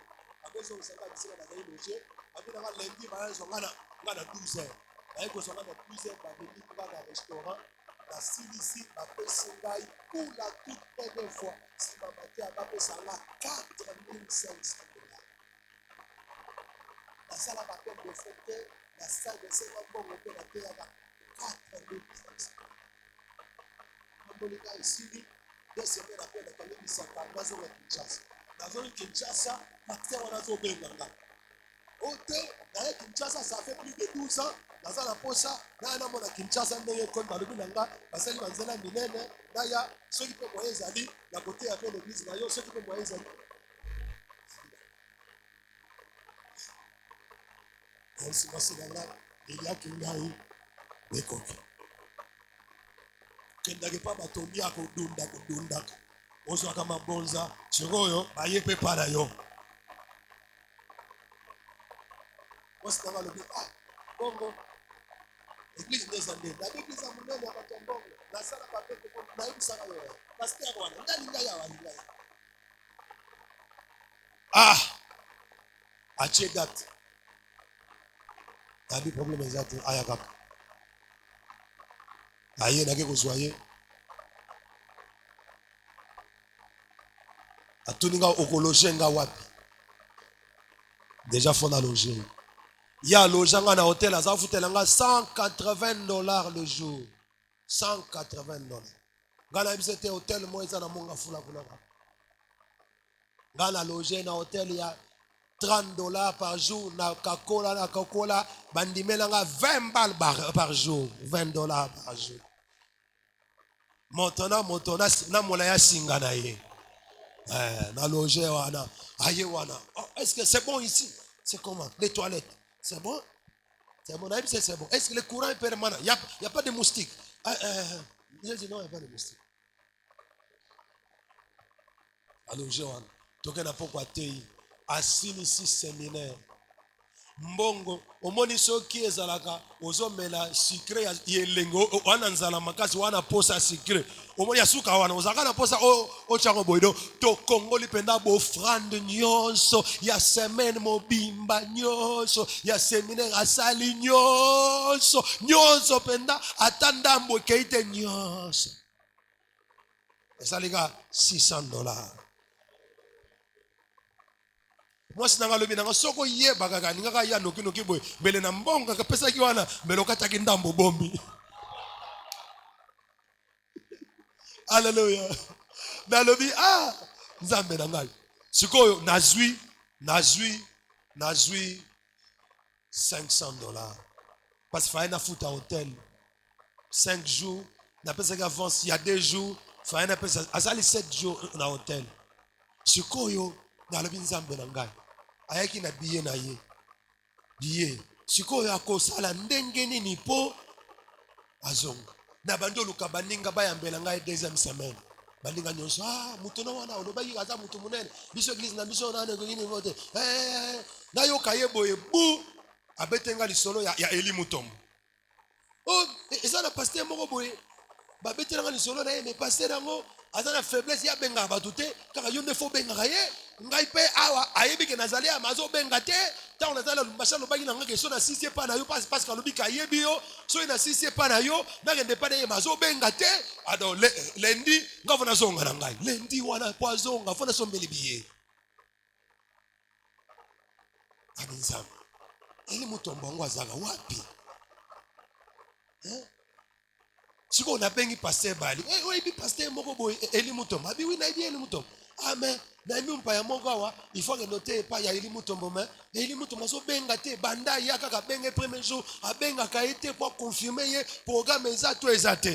Après, on s'en va ici, on a gagné le jeu. Après, on va lundi, on a 12 heures. Après, on a 12 heures, la béninga, la restaurant. La série ici, la personne pour la toute première fois, si ma matière a fait ça là, 4500 $. La salle a fait de fêter. La salle de 50 ans, on peut la payer à 4500 $. Quand on est ici, 2 semaines après, on a parlé de 50 ans, on a Kinshasa. Dans un Kinshasa, on a fait Benganga. Ôté, dans Kinshasa, ça fait plus de 12 ans. Dans la posa, dans un Kinshasa, on a fait comme Balubinanga, parce que Manzela Minene, Naya, ceux qui peuvent moyen Zali, la côté avec l'église, ceux qui peuvent moyen Zali. Il y a qui n'a eu des coquilles. Kendage pa batondi akudunda ozo kama bonza chiroyo bayepe para yo ositanga lobi bongo église des andes la église a monene ya bato la sala ba pepe ko na ibisaka yo pasteur wana ndalinga ya walinga achie date abi problème exact aya kaka aye nake kozwaye atuninga okologer nga wapi déjà faut na loger ya loger nga na hôtel aza futela nga $180 le jour. 180 $. Nga na bisete hôtel mo eza na monga fula kuna nga na loger na hôtel ya $30 par jour na Coca-Cola bandimela nga 20 balles par jour. $20 par jour. Montona na molaya singa na ye. Na loger wana aye wana. Est-ce que c'est bon ici? C'est comment? Les toilettes. C'est bon? C'est bon. C'est bon. Est-ce que le courant est permanent? Il n'y a pas de moustiques. Je dis non, il n'y a pas de moustiques. À loger wana. Toke na poko atei. Asini si séminaire. Mbongo omoni soki ezalaka ozomela sucre ya elengo wana nzala makasi wana posa sucre omoni asuka wana ozaka na posa o chango boido to kongoli penda bo offrande nyonso ya semaine mobimba nyonso ya séminaire asali nyonso penda atandambo keite nyonso esalika $600. Moi si nanga lobi nanga soko yeba kaka ningaka ya noki boy mbele na mbonga kapesa ki wana mbele okataki ndambo bombi Alléluia. Nalobi, ah, nzambe na ngai. Sikoyo, nazwi $500. Parce qu'il fallait na foot à hôtel. 5 jours, n'a pas avance, il y a 2 jours, il fallait na pas azali 7 jours na hôtel. Sikoyo, nalobi nzambe na ngai. Ayaki na billet na ye. Billet. Sikoyo akosala ndenge nini po azonga. Na bando luka baninga bayambela ngai deuxième semaine. Baninga nyonso mutu na wana olobaki aza mutu munene. Biso église na biso na ngini ngote. Na yo kayeboye bu abetenga lisolo ya Eli Mutombo. Oh, eza na pasteur moko boye. Ba betenga lisolo na ye mais pasteur yango aza na faiblesse ya benga batu te kaka yo ne fo benga ye. Ngai pe awa ayebi ke nazali amazo benga te. Tant on a dans le machin, le bagage n'a rien que na six pas na yo parce que le bika yebio, so na six pas na yo, na ngende pas na mazo bengate. Ado lundi, ngavona zonga na ngai. Lundi wana poison, ngavona sombeli biye. Aminzam. Eli Mutombo ngwazaga wapi? Siko na bengi pasteur bali. Oui, bi pasteur moko boy Eli Mutombo. Abi oui na bi Eli Mutombo. Amen. Na mi mpa ya moko awa, il faut que noter pas ya Eli Mutombo mais Eli Mutombo so benga te banda ya kaka benga premier jour a benga ka été pour confirmer ye programme exact exact.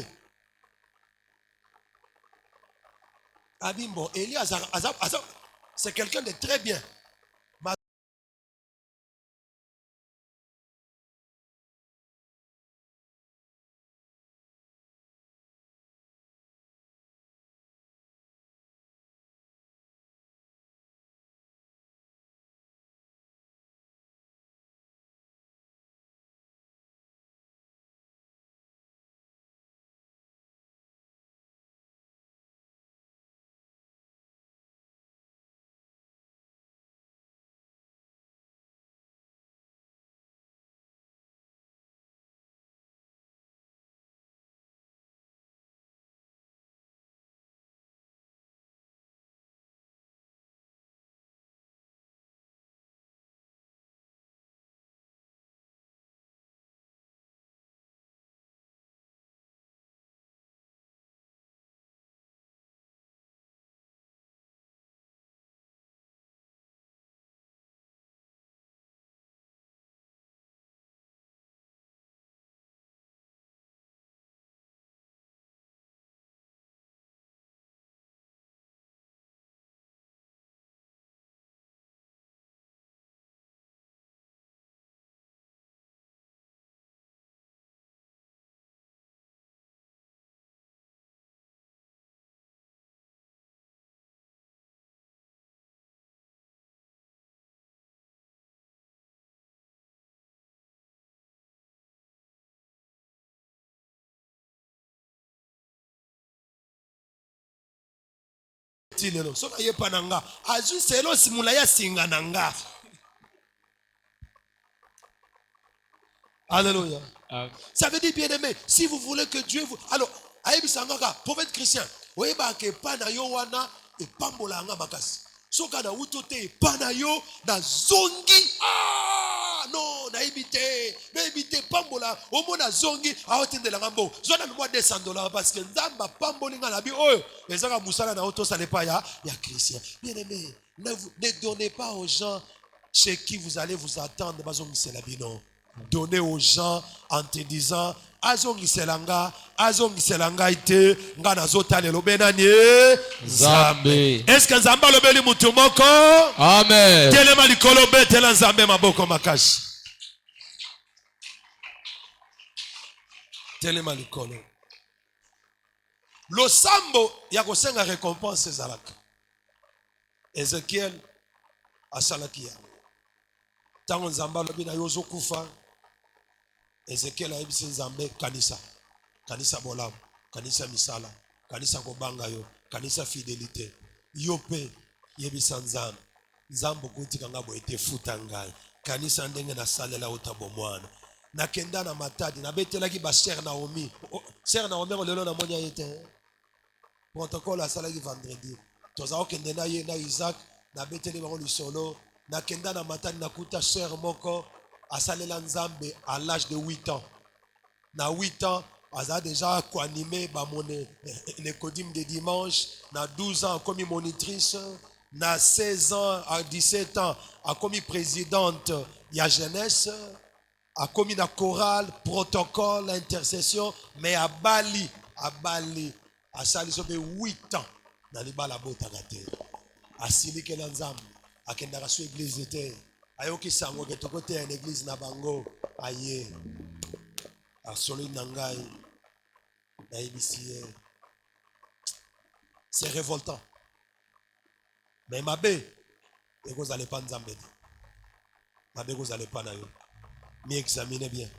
Abimbo Eli azar c'est quelqu'un de très bien. So na ye pananga azu selo simula ya singa nanga. Alléluia. Ça veut dire bien aimé, si vous voulez que Dieu vous alors ayebi sangaka prophète chrétien oyeba ke pana yo wana e pambola nga makasi. Soka na utote pana yo na zongi non na ebite pambola omona zongi aotendela ngambo zona moi $200 parce que nzamba pamboli nga na bi oyo ezaka musala na oto sale pas ya chrétien. Bien aimé, ne donnez pas aux gens chez qui vous allez vous attendre bazongi c'est la bino. Donnez aux gens en te disant azongi selanga ite nga nazota lelo benani Nzambe. Est-ce que Nzamba lobeli mutu moko? Amen. Telema likolo betela Nzambe maboko makasi. Telema likolo. Losambo ya kosenga récompense ezalaka. Ezekiel asalaki ya. Tango Nzamba lobi na yozo kufa. Ezekiel ayebisi Nzambe kanisa bolamu, kanisa misala, kanisa kobanga yo, kanisa fidélité. Yo pe yebisa Nzambe. Nzambe kutika ngabo ete futa ngai. Kanisa ndenge na salela otabo mwana. Nakenda na matadi na betelaki ba Sœur Naomi. Sœur Naomi lelo na monya yete. Protocole asalaki vendredi. Toza okende na ye na Isaac na beteli bango lisolo. Nakenda na matadi nakuta sœur moko asalela Nzambe à l'âge de 8 ans. Na 8 ans, aza déjà coanimé mon Nicodime de dimanche, na 12 ans comme monitrice, na 16 ans à 17 ans a commis présidente de la jeunesse, a commis la chorale, protocole, intercession, mais à Bali, à Sali 8 ans dans les balabota gâté. A Sili ke lanzam, a kendaka su église était, ayoki sango ke tokote une église na bango, aye, a soli nangai. C'est révoltant. Mais ma bé, et vous n'allez pas nous embêter. Ma bé, vous n'allez pas nous m'y examiner bien.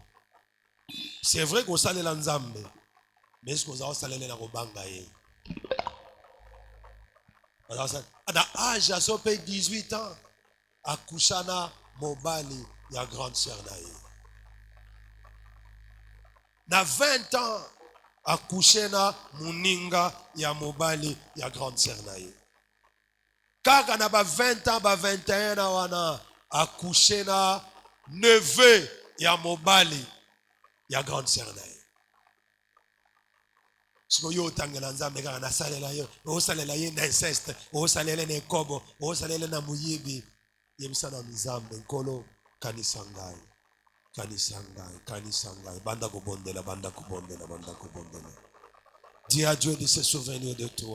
C'est vrai qu'on s'allait dans Nzambe, mais est-ce qu'on s'allait dans le banga? À âge à 18 ans, à Kushana Mobali, il y a grande sœur naïe. Na 20 ans, à Kushena Muninga, il y a Mobali, il y a grande sœur naïe. Kaka na ba 20 ans, ba 21 ans, wana accouché na neveu ya mobali ya grande sœur na ye. Siko yo tangela nzambe kaka na salela yo, o salela ye na inceste, o salela na kobo, o salela na muyibi. Yebisa na nzambe nkolo kanisangai. Banda kubondela. Dis à Dieu de se souvenir de toi.